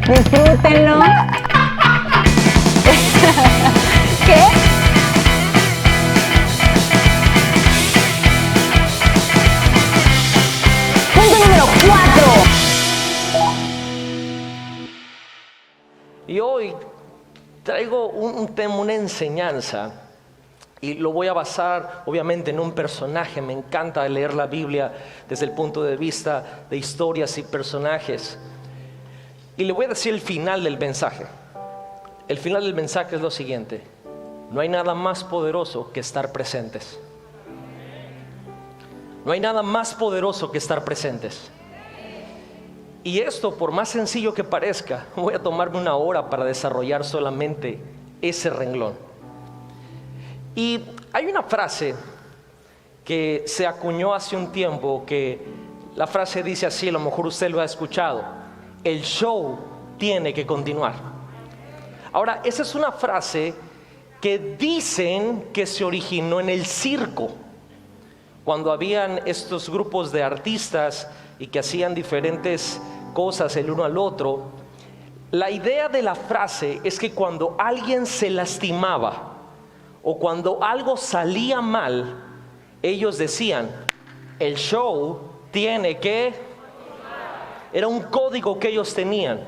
Disfrútenlo. ¿Qué? Punto número 4. Y hoy traigo un tema, una enseñanza, y lo voy a basar obviamente en un personaje. Me encanta leer la Biblia desde el punto de vista de historias y personajes. Y le voy a decir el final del mensaje. El final del mensaje es lo siguiente: no hay nada más poderoso que estar presentes. No hay nada más poderoso que estar presentes. Y esto, por más sencillo que parezca, voy a tomarme una hora para desarrollar solamente ese renglón. Y hay una frase que se acuñó hace un tiempo, que la frase dice así, a lo mejor usted lo ha escuchado: el show tiene que continuar. Ahora, esa es una frase que dicen que se originó en el circo, cuando habían estos grupos de artistas y que hacían diferentes cosas el uno al otro. La idea de la frase es que cuando alguien se lastimaba o cuando algo salía mal, ellos decían: el show tiene que... Era un código que ellos tenían.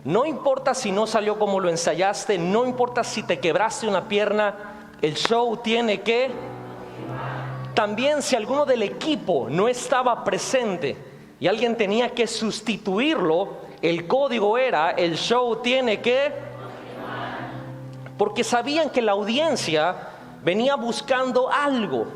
No importa si no salió como lo ensayaste, no importa si te quebraste una pierna, el show tiene que... También si alguno del equipo no estaba presente y alguien tenía que sustituirlo, el código era: el show tiene que... Porque sabían que la audiencia venía buscando algo.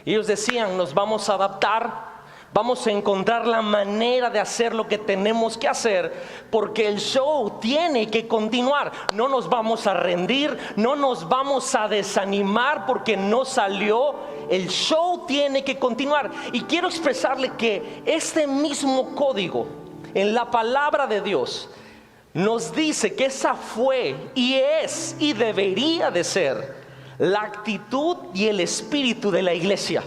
Ellos decían: nos vamos a adaptar, vamos a encontrar la manera de hacer lo que tenemos que hacer, porque el show tiene que continuar. No nos vamos a rendir, no nos vamos a desanimar porque no salió. El show tiene que continuar. Y quiero expresarle que este mismo código en la palabra de Dios nos dice que esa fue y es y debería de ser la actitud y el espíritu de la iglesia.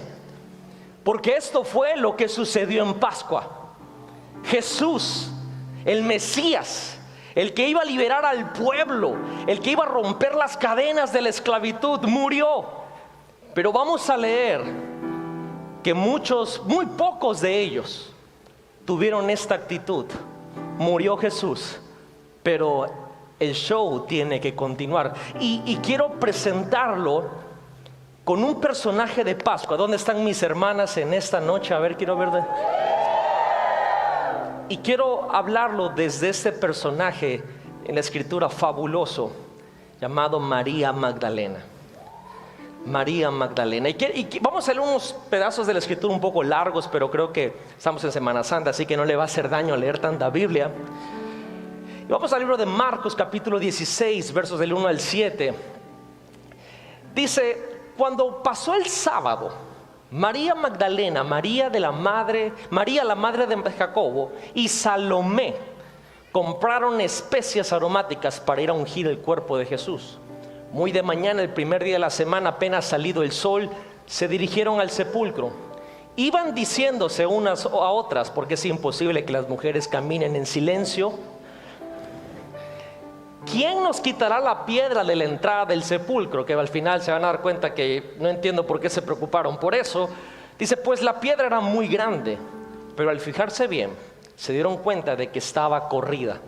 Porque esto fue lo que sucedió en Pascua. Jesús, el Mesías, el que iba a liberar al pueblo, el que iba a romper las cadenas de la esclavitud, murió. Pero vamos a leer que muy pocos de ellos tuvieron esta actitud. Murió Jesús, pero el show tiene que continuar. Y quiero presentarlo con un personaje de Pascua. ¿Dónde están mis hermanas en esta noche? A ver, quiero ver. Y quiero hablarlo desde este personaje en la escritura fabuloso llamado María Magdalena. María Magdalena. Y vamos a leer unos pedazos de la escritura un poco largos, pero creo que estamos en Semana Santa, así que no le va a hacer daño leer tanta Biblia. Y vamos al libro de Marcos, capítulo 16, versos del 1 al 7. Dice: cuando pasó el sábado, María Magdalena, María la madre de Jacobo, y Salomé compraron especias aromáticas para ir a ungir el cuerpo de Jesús. Muy de mañana, el primer día de la semana, apenas salido el sol, se dirigieron al sepulcro. Iban diciéndose unas a otras, porque es imposible que las mujeres caminen en silencio: ¿quién nos quitará la piedra de la entrada del sepulcro? Que al final se van a dar cuenta que no entiendo por qué se preocuparon por eso. Dice: pues la piedra era muy grande. Pero al fijarse bien, se dieron cuenta de que estaba corrida.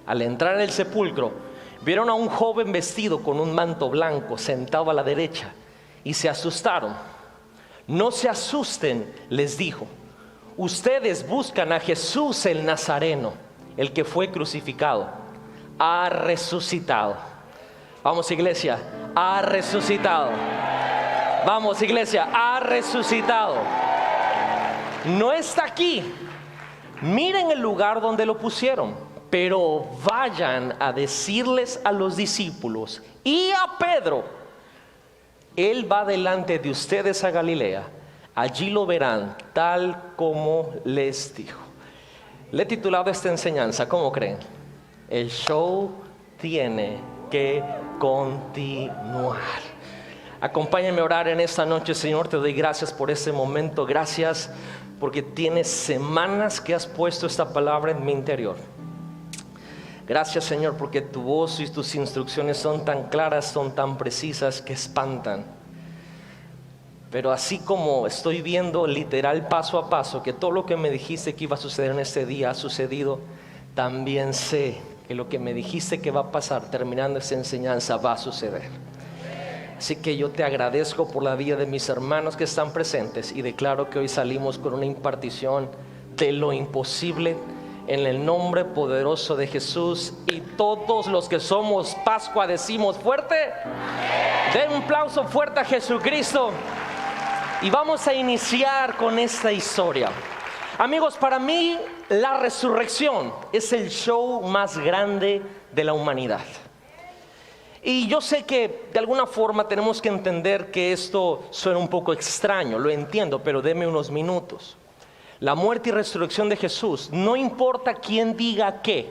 Al entrar en el sepulcro, vieron a un joven vestido con un manto blanco sentado a la derecha y se asustaron. No se asusten, les dijo. Ustedes buscan a Jesús el Nazareno, el que fue crucificado. Ha resucitado. Vamos, iglesia, ha resucitado. Vamos, iglesia, ha resucitado. No está aquí. Miren el lugar donde lo pusieron. Pero vayan a decirles a los discípulos y a Pedro: Él va delante de ustedes a Galilea. Allí lo verán tal como les dijo. Le he titulado esta enseñanza, ¿cómo creen? El show tiene que continuar. Acompáñame a orar en esta noche. Señor, te doy gracias por este momento. Gracias porque tienes semanas que has puesto esta palabra en mi interior. Gracias, Señor, porque tu voz y tus instrucciones son tan claras, son tan precisas que espantan. Pero así como estoy viendo literal paso a paso que todo lo que me dijiste que iba a suceder en este día ha sucedido, también sé que lo que me dijiste que va a pasar terminando esta enseñanza va a suceder. Así que yo te agradezco por la vida de mis hermanos que están presentes y declaro que hoy salimos con una impartición de lo imposible en el nombre poderoso de Jesús. Y todos los que somos Pascua decimos fuerte, den un aplauso fuerte a Jesucristo. Y vamos a iniciar con esta historia. Amigos, para mí la resurrección es el show más grande de la humanidad. Y yo sé que de alguna forma tenemos que entender que esto suena un poco extraño, lo entiendo, pero deme unos minutos. La muerte y resurrección de Jesús, no importa quién diga qué,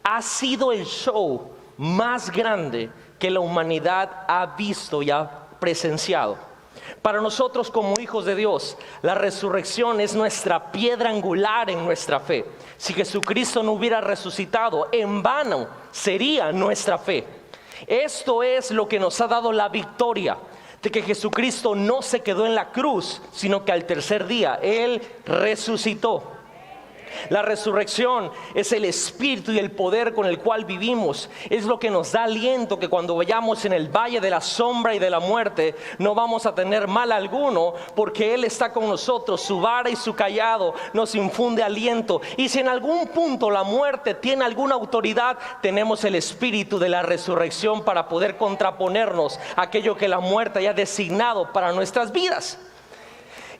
ha sido el show más grande que la humanidad ha visto y ha presenciado. Para nosotros como hijos de Dios, la resurrección es nuestra piedra angular en nuestra fe. Si Jesucristo no hubiera resucitado, en vano sería nuestra fe. Esto es lo que nos ha dado la victoria, de que Jesucristo no se quedó en la cruz, sino que al tercer día Él resucitó. La resurrección es el espíritu y el poder con el cual vivimos. Es lo que nos da aliento, que cuando vayamos en el valle de la sombra y de la muerte no vamos a tener mal alguno, porque Él está con nosotros. Su vara y su cayado nos infunde aliento. Y si en algún punto la muerte tiene alguna autoridad, tenemos el espíritu de la resurrección para poder contraponernos a aquello que la muerte haya designado para nuestras vidas.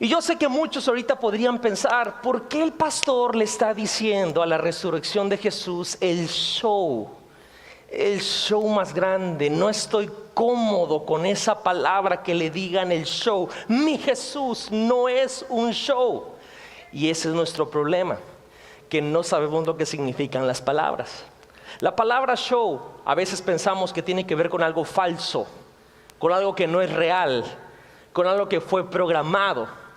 Y yo sé que muchos ahorita podrían pensar, ¿por qué el pastor le está diciendo a la resurrección de Jesús el show más grande? No estoy cómodo con esa palabra que le digan el show. Mi Jesús no es un show. Y ese es nuestro problema, que no sabemos lo que significan las palabras. La palabra show a veces pensamos que tiene que ver con algo falso, con algo que no es real, con algo que fue programado.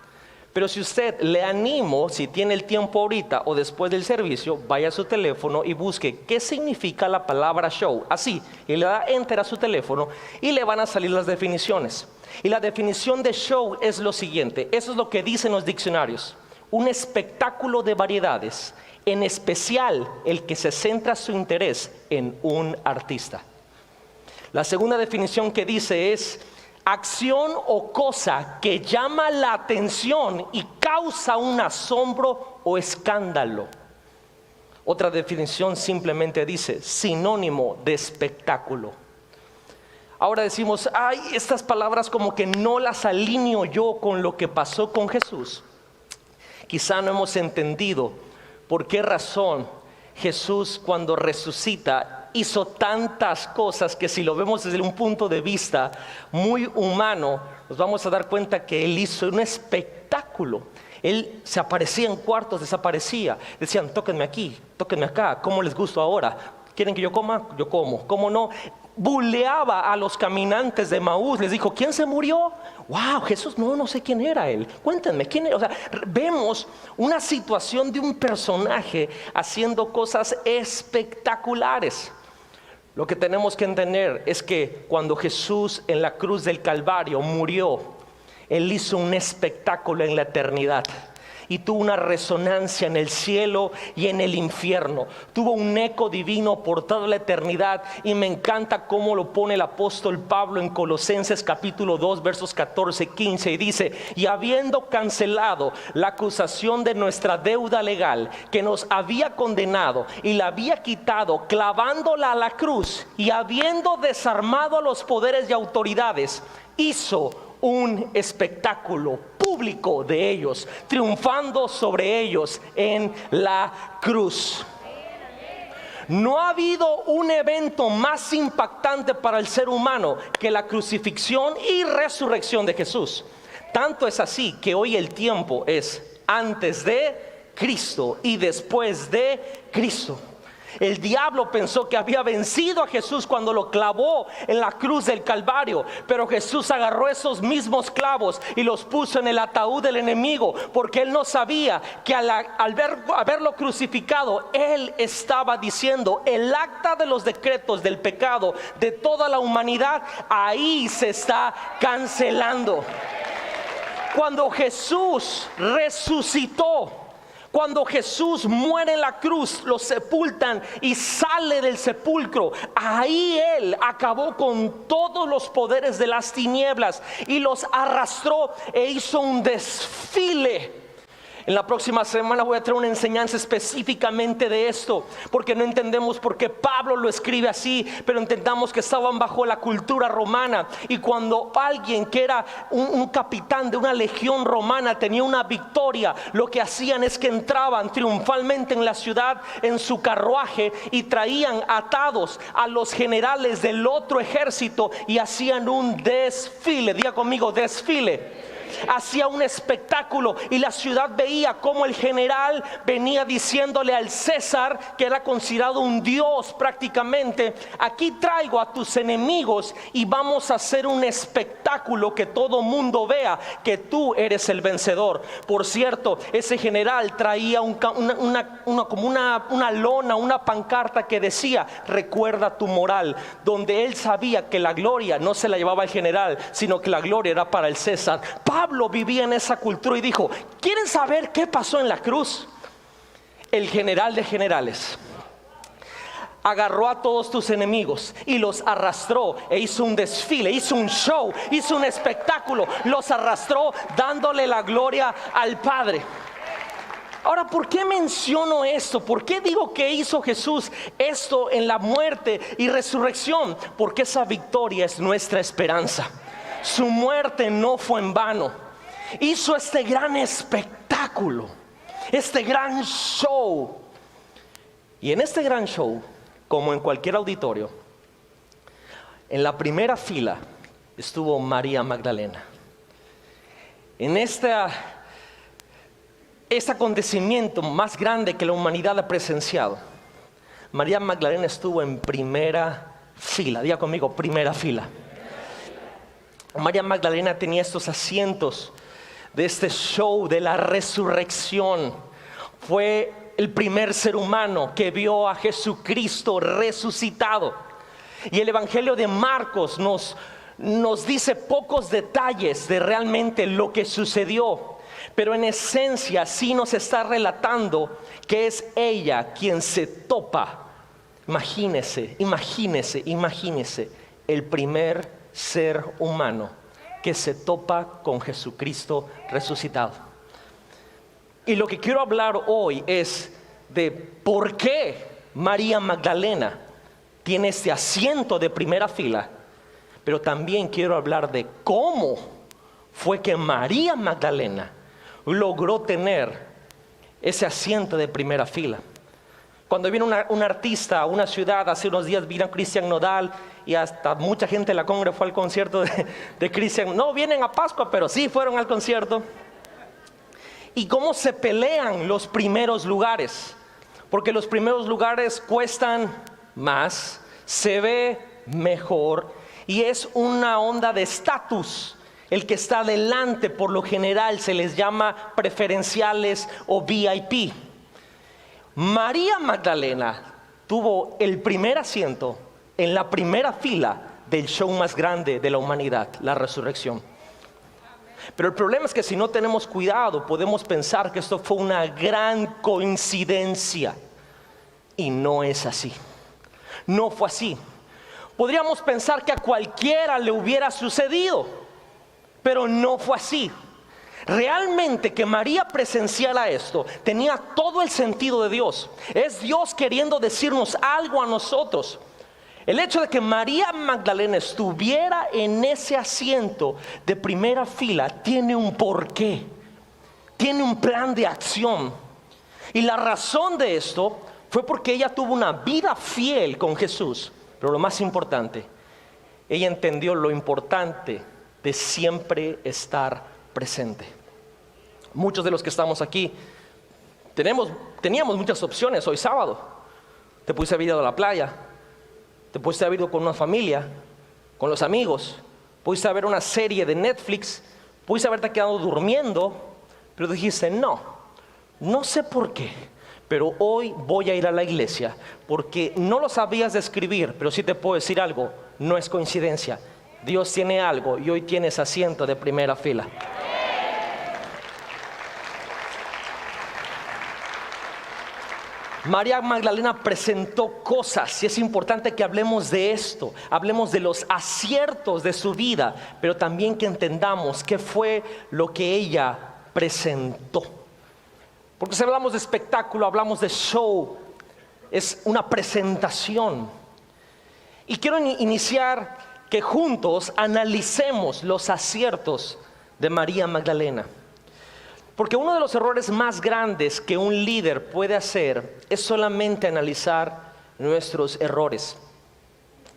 Pero si usted, le animo, si tiene el tiempo ahorita o después del servicio, vaya a su teléfono y busque qué significa la palabra show. Así, y le da enter a su teléfono y le van a salir las definiciones. Y la definición de show es lo siguiente, eso es lo que dicen los diccionarios: un espectáculo de variedades, en especial el que se centra su interés en un artista. La segunda definición que dice es: acción o cosa que llama la atención y causa un asombro o escándalo. Otra definición simplemente dice sinónimo de espectáculo. Ahora decimos, ay, estas palabras como que no las alineo yo con lo que pasó con Jesús. Quizá no hemos entendido por qué razón Jesús, cuando resucita, hizo tantas cosas que, si lo vemos desde un punto de vista muy humano, nos vamos a dar cuenta que Él hizo un espectáculo. Él se aparecía en cuartos, desaparecía. Decían, tóquenme aquí, tóquenme acá, ¿cómo les gusto ahora? ¿Quieren que yo coma? Yo como. ¿Cómo no? Buleaba a los caminantes de Maús, les dijo, ¿quién se murió? Wow, Jesús, no sé quién era él. Cuéntenme, ¿quién era? O sea, vemos una situación de un personaje haciendo cosas espectaculares. Lo que tenemos que entender es que cuando Jesús en la cruz del Calvario murió, Él hizo un espectáculo en la eternidad. Y tuvo una resonancia en el cielo y en el infierno. Tuvo un eco divino por toda la eternidad. Y me encanta cómo lo pone el apóstol Pablo en Colosenses capítulo 2 versos 14, 15. Y dice, y habiendo cancelado la acusación de nuestra deuda legal que nos había condenado y la había quitado clavándola a la cruz, y habiendo desarmado a los poderes y autoridades, hizo un espectáculo público de ellos, triunfando sobre ellos en la cruz. No ha habido un evento más impactante para el ser humano que la crucifixión y resurrección de Jesús. Tanto es así que hoy el tiempo es antes de Cristo y después de Cristo. El diablo pensó que había vencido a Jesús cuando lo clavó en la cruz del Calvario, pero Jesús agarró esos mismos clavos y los puso en el ataúd del enemigo, porque él no sabía que haberlo crucificado, él estaba diciendo: el acta de los decretos del pecado de toda la humanidad, ahí se está cancelando. Cuando Jesús resucitó, cuando Jesús muere en la cruz, lo sepultan y sale del sepulcro, ahí Él acabó con todos los poderes de las tinieblas y los arrastró e hizo un desfile. En la próxima semana voy a traer una enseñanza específicamente de esto, porque no entendemos por qué Pablo lo escribe así, pero entendamos que estaban bajo la cultura romana, y cuando alguien que era un capitán de una legión romana tenía una victoria, lo que hacían es que entraban triunfalmente en la ciudad en su carruaje y traían atados a los generales del otro ejército y hacían un desfile. Diga conmigo: desfile. Hacía un espectáculo y la ciudad veía cómo el general venía diciéndole al César, que era considerado un dios prácticamente: aquí traigo a tus enemigos y vamos a hacer un espectáculo que todo mundo vea que tú eres el vencedor. Por cierto, ese general traía como una lona, una pancarta que decía: recuerda tu moral, donde él sabía que la gloria no se la llevaba el general, sino que la gloria era para el César. Pablo vivía en esa cultura y dijo: ¿quieren saber qué pasó en la cruz? El general de generales agarró a todos tus enemigos y los arrastró e hizo un desfile, hizo un show, hizo un espectáculo, los arrastró dándole la gloria al Padre. Ahora, ¿por qué menciono esto? ¿Por qué digo que hizo Jesús esto en la muerte y resurrección? Porque esa victoria es nuestra esperanza. Su muerte no fue en vano. Hizo este gran espectáculo, este gran show. Y en este gran show, como en cualquier auditorio, en la primera fila estuvo María Magdalena. En este acontecimiento más grande que la humanidad ha presenciado, María Magdalena estuvo en primera fila. Diga conmigo: primera fila. María Magdalena tenía estos asientos de este show de la resurrección. Fue el primer ser humano que vio a Jesucristo resucitado. Y el Evangelio de Marcos nos dice pocos detalles de realmente lo que sucedió, pero en esencia sí nos está relatando que es ella quien se topa. Imagínese el primer ser humano que se topa con Jesucristo resucitado. Y lo que quiero hablar hoy es de por qué María Magdalena tiene este asiento de primera fila, pero también quiero hablar de cómo fue que María Magdalena logró tener ese asiento de primera fila. Cuando viene un artista a una ciudad, hace unos días vino Cristian Nodal y hasta mucha gente de la Congre fue al concierto de Cristian. No vienen a Pascua, pero sí fueron al concierto. Y cómo se pelean los primeros lugares, porque los primeros lugares cuestan más, se ve mejor y es una onda de estatus. El que está adelante por lo general se les llama preferenciales o VIP. María Magdalena tuvo el primer asiento en la primera fila del show más grande de la humanidad, la resurrección. Pero el problema es que si no tenemos cuidado, podemos pensar que esto fue una gran coincidencia. Y no es así. No fue así. Podríamos pensar que a cualquiera le hubiera sucedido, pero no fue así. Realmente que María presenciara esto tenía todo el sentido de Dios. Es Dios queriendo decirnos algo a nosotros. El hecho de que María Magdalena estuviera en ese asiento de primera fila tiene un porqué, tiene un plan de acción. Y la razón de esto fue porque ella tuvo una vida fiel con Jesús. Pero lo más importante, ella entendió lo importante de siempre estar presente. Muchos de los que estamos aquí teníamos muchas opciones hoy sábado. te pudiste haber ido a la playa, te pudiste haber ido con una familia, con los amigos, pudiste ver una serie de Netflix, pudiste haberte quedado durmiendo, pero dijiste, no sé por qué, pero hoy voy a ir a la iglesia, porque no lo sabías describir, pero sí te puedo decir algo, no es coincidencia. Dios tiene algo y hoy tienes asiento de primera fila. María Magdalena presentó cosas y es importante que hablemos de esto, hablemos de los aciertos de su vida, pero también que entendamos qué fue lo que ella presentó. Porque si hablamos de espectáculo, hablamos de show, es una presentación. Y quiero iniciar que juntos analicemos los aciertos de María Magdalena. Porque uno de los errores más grandes que un líder puede hacer es solamente analizar nuestros errores.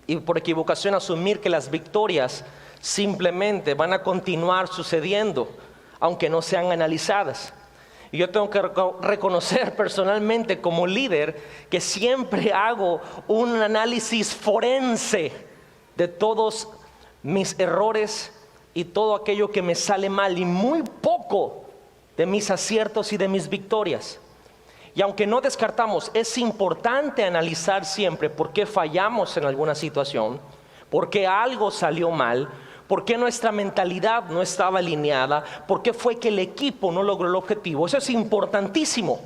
Y por equivocación asumir que las victorias simplemente van a continuar sucediendo, aunque no sean analizadas. Y yo tengo que reconocer personalmente como líder que siempre hago un análisis forense de todos mis errores y todo aquello que me sale mal y muy poco de mis aciertos y de mis victorias. Y aunque no descartamos, es importante analizar siempre por qué fallamos en alguna situación, por qué algo salió mal, por qué nuestra mentalidad no estaba alineada, por qué fue que el equipo no logró el objetivo. Eso es importantísimo.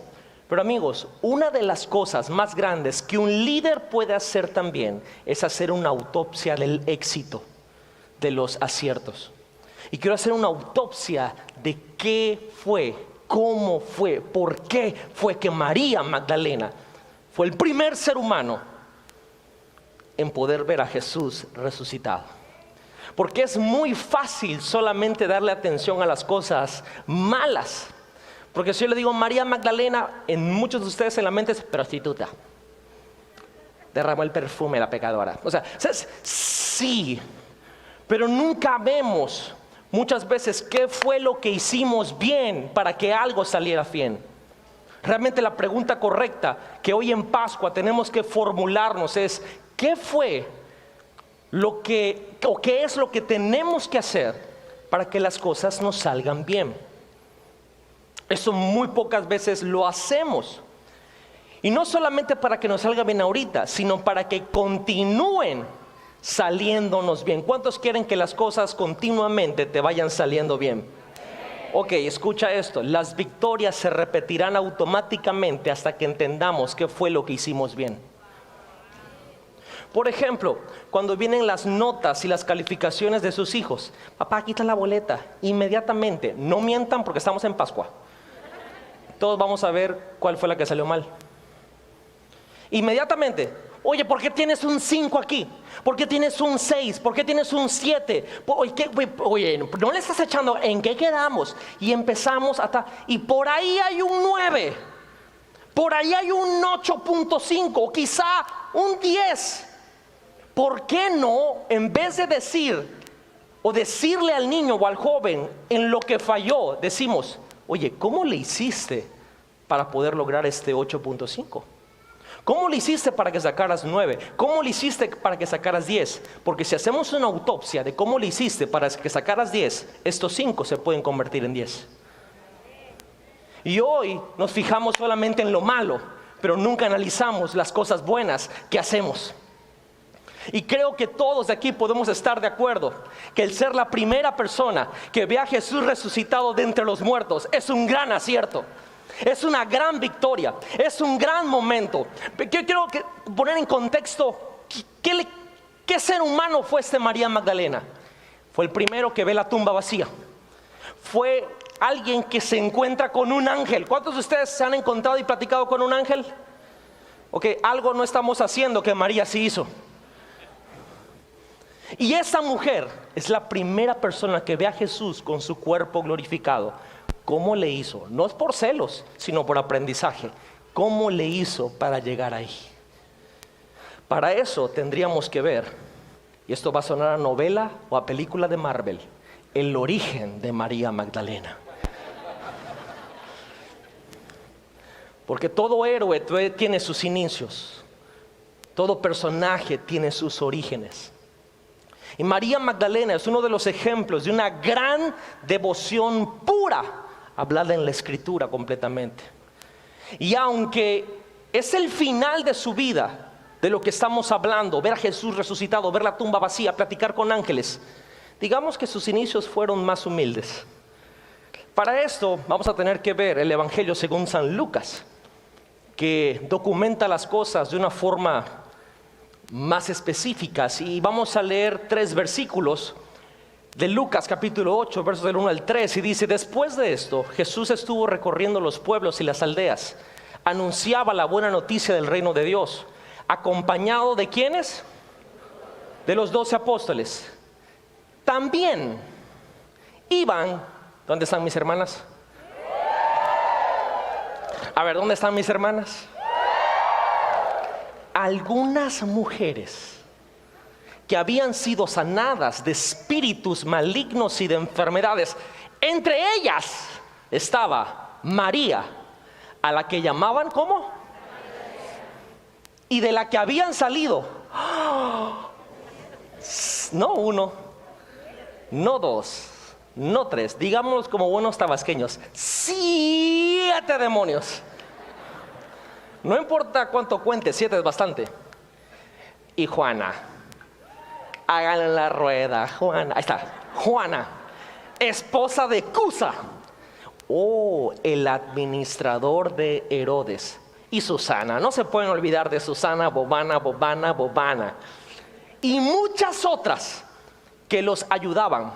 Pero amigos, una de las cosas más grandes que un líder puede hacer también es hacer una autopsia del éxito, de los aciertos. Y quiero hacer una autopsia de qué fue, cómo fue, por qué fue que María Magdalena fue el primer ser humano en poder ver a Jesús resucitado. Porque es muy fácil solamente darle atención a las cosas malas. Porque si yo le digo María Magdalena, en muchos de ustedes en la mente es prostituta. Derramó el perfume la pecadora. O sea, sí, pero nunca vemos muchas veces qué fue lo que hicimos bien para que algo saliera bien. Realmente la pregunta correcta que hoy en Pascua tenemos que formularnos es ¿qué fue lo que, o qué es lo que tenemos que hacer para que las cosas nos salgan bien? Eso muy pocas veces lo hacemos. Y no solamente para que nos salga bien ahorita, sino para que continúen saliéndonos bien. ¿Cuántos quieren que las cosas continuamente te vayan saliendo bien? Ok, escucha esto. Las victorias se repetirán automáticamente hasta que entendamos qué fue lo que hicimos bien. Por ejemplo, cuando vienen las notas y las calificaciones de sus hijos, papá, quita la boleta inmediatamente. No mientan porque estamos en Pascua. Todos vamos a ver cuál fue la que salió mal. Inmediatamente. Oye, ¿por qué tienes un 5 aquí? ¿Por qué tienes un 6? ¿Por qué tienes un 7? Oye, no le estás echando, ¿en qué quedamos? Y empezamos hasta, y por ahí hay un 9. Por ahí hay un 8.5 o quizá un 10. ¿Por qué no, en vez de decir o decirle al niño o al joven en lo que falló, decimos, oye, ¿cómo le hiciste para poder lograr este 8.5? ¿Cómo le hiciste para que sacaras 9? ¿Cómo le hiciste para que sacaras 10? Porque si hacemos una autopsia de cómo le hiciste para que sacaras 10, estos 5 se pueden convertir en 10. Y hoy nos fijamos solamente en lo malo, pero nunca analizamos las cosas buenas que hacemos. Y creo que todos de aquí podemos estar de acuerdo que el ser la primera persona que ve a Jesús resucitado de entre los muertos es un gran acierto. Es una gran victoria, es un gran momento. Quiero poner en contexto ¿qué ser humano fue este María Magdalena? Fue el primero que ve la tumba vacía. Fue alguien que se encuentra con un ángel. ¿Cuántos de ustedes se han encontrado y platicado con un ángel? Ok, algo no estamos haciendo que María sí hizo. Y esa mujer es la primera persona que ve a Jesús con su cuerpo glorificado. ¿Cómo le hizo? No es por celos, sino por aprendizaje. ¿Cómo le hizo para llegar ahí? Para eso tendríamos que ver, y esto va a sonar a novela o a película de Marvel, el origen de María Magdalena. Porque todo héroe tiene sus inicios. Todo personaje tiene sus orígenes. Y María Magdalena es uno de los ejemplos de una gran devoción pura, hablada en la Escritura completamente. Y aunque es el final de su vida, de lo que estamos hablando, ver a Jesús resucitado, ver la tumba vacía, platicar con ángeles, digamos que sus inicios fueron más humildes. Para esto vamos a tener que ver el Evangelio según San Lucas, que documenta las cosas de una forma más específicas, y vamos a leer 3 versículos de Lucas capítulo 8, versos del 1 al 3, y dice: después de esto, Jesús estuvo recorriendo los pueblos y las aldeas, anunciaba la buena noticia del reino de Dios, acompañado ¿de quiénes? De los 12 apóstoles. También iban, ¿dónde están mis hermanas? A ver, ¿dónde están mis hermanas? Algunas mujeres que habían sido sanadas de espíritus malignos y de enfermedades. Entre ellas estaba María, a la que llamaban ¿cómo? Y de la que habían salido no 1, no 2, no 3, digámoslo como buenos tabasqueños, 7 demonios. No importa cuánto cuente, 7 es bastante. Y Juana, hagan la rueda, Juana, ahí está, Juana, esposa de Cusa, el administrador de Herodes, y Susana, no se pueden olvidar de Susana, Bobana, y muchas otras que los ayudaban.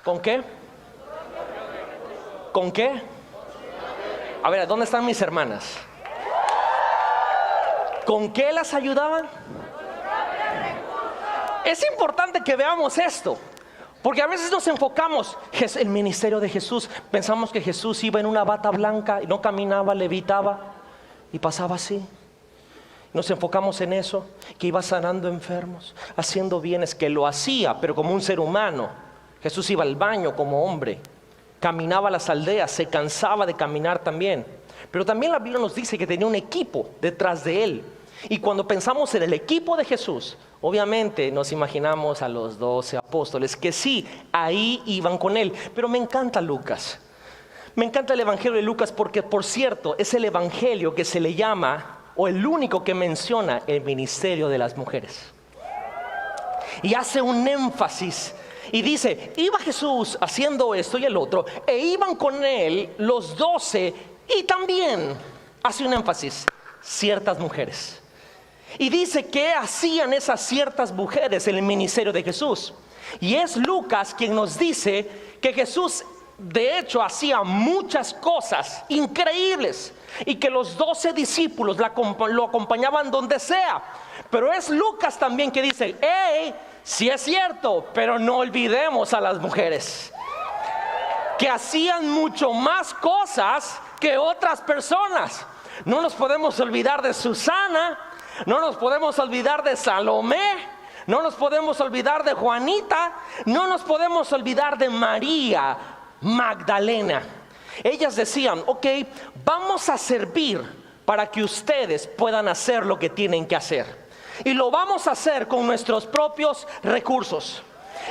¿Con qué? ¿Con qué? A ver, ¿dónde están mis hermanas? ¿Con qué las ayudaban? Es importante que veamos esto, porque a veces nos enfocamos en el ministerio de Jesús. Pensamos que Jesús iba en una bata blanca y no caminaba, levitaba y pasaba así. Nos enfocamos en eso, que iba sanando enfermos, haciendo bienes, que lo hacía, pero como un ser humano. Jesús iba al baño como hombre, caminaba a las aldeas, se cansaba de caminar también. Pero también la Biblia nos dice que tenía un equipo detrás de él. Y cuando pensamos en el equipo de Jesús, obviamente nos imaginamos a los 12 apóstoles, que sí, ahí iban con él. Pero me encanta Lucas, me encanta el Evangelio de Lucas, porque por cierto es el Evangelio que se le llama, o el único que menciona el ministerio de las mujeres. Y hace un énfasis y dice: iba Jesús haciendo esto y el otro, e iban con él los 12, y también hace un énfasis, ciertas mujeres. Y dice que hacían esas ciertas mujeres en el ministerio de Jesús. Y es Lucas quien nos dice que Jesús de hecho hacía muchas cosas increíbles, y que los 12 discípulos lo acompañaban donde sea. Pero es Lucas también que dice: sí es cierto, pero no olvidemos a las mujeres, que hacían mucho más cosas que otras personas. No nos podemos olvidar de Susana, no nos podemos olvidar de Salomé, no nos podemos olvidar de Juanita, no nos podemos olvidar de María Magdalena. Ellas decían: ok, vamos a servir para que ustedes puedan hacer lo que tienen que hacer, y lo vamos a hacer con nuestros propios recursos.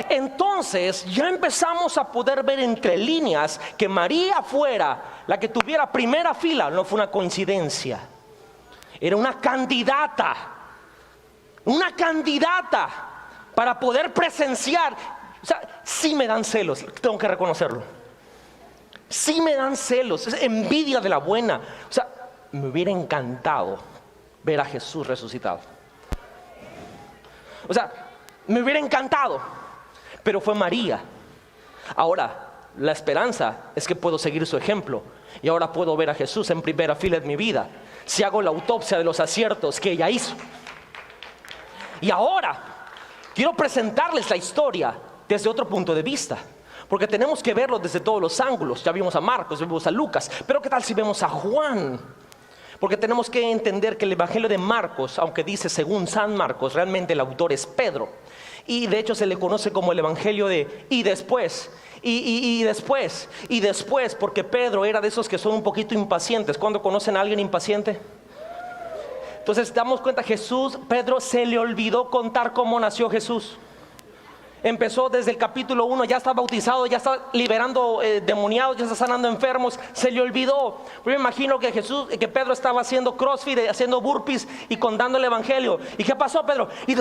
Entonces ya empezamos a poder ver entre líneas que María fuera la que tuviera primera fila. No fue una coincidencia, era una candidata para poder presenciar. O sea, sí me dan celos, tengo que reconocerlo. Sí me dan celos, es envidia de la buena. O sea, me hubiera encantado ver a Jesús resucitado. O sea, me hubiera encantado, pero fue María. Ahora, la esperanza es que puedo seguir su ejemplo, y ahora puedo ver a Jesús en primera fila en mi vida, si hago la autopsia de los aciertos que ella hizo. Y ahora quiero presentarles la historia desde otro punto de vista, porque tenemos que verlo desde todos los ángulos. Ya vimos a Marcos, ya vimos a Lucas, pero ¿qué tal si vemos a Juan? Porque tenemos que entender que el Evangelio de Marcos, aunque dice según San Marcos, realmente el autor es Pedro. Y de hecho se le conoce como el Evangelio de y después, y después, porque Pedro era de esos que son un poquito impacientes. ¿Cuándo conocen a alguien impaciente? Entonces damos cuenta, Pedro se le olvidó contar cómo nació Jesús. Empezó desde el capítulo 1, ya está bautizado, ya está liberando demoniados, ya está sanando enfermos. Se le olvidó. Yo me imagino que Pedro estaba haciendo crossfit, haciendo burpees y contando el evangelio. ¿Y qué pasó, Pedro? Y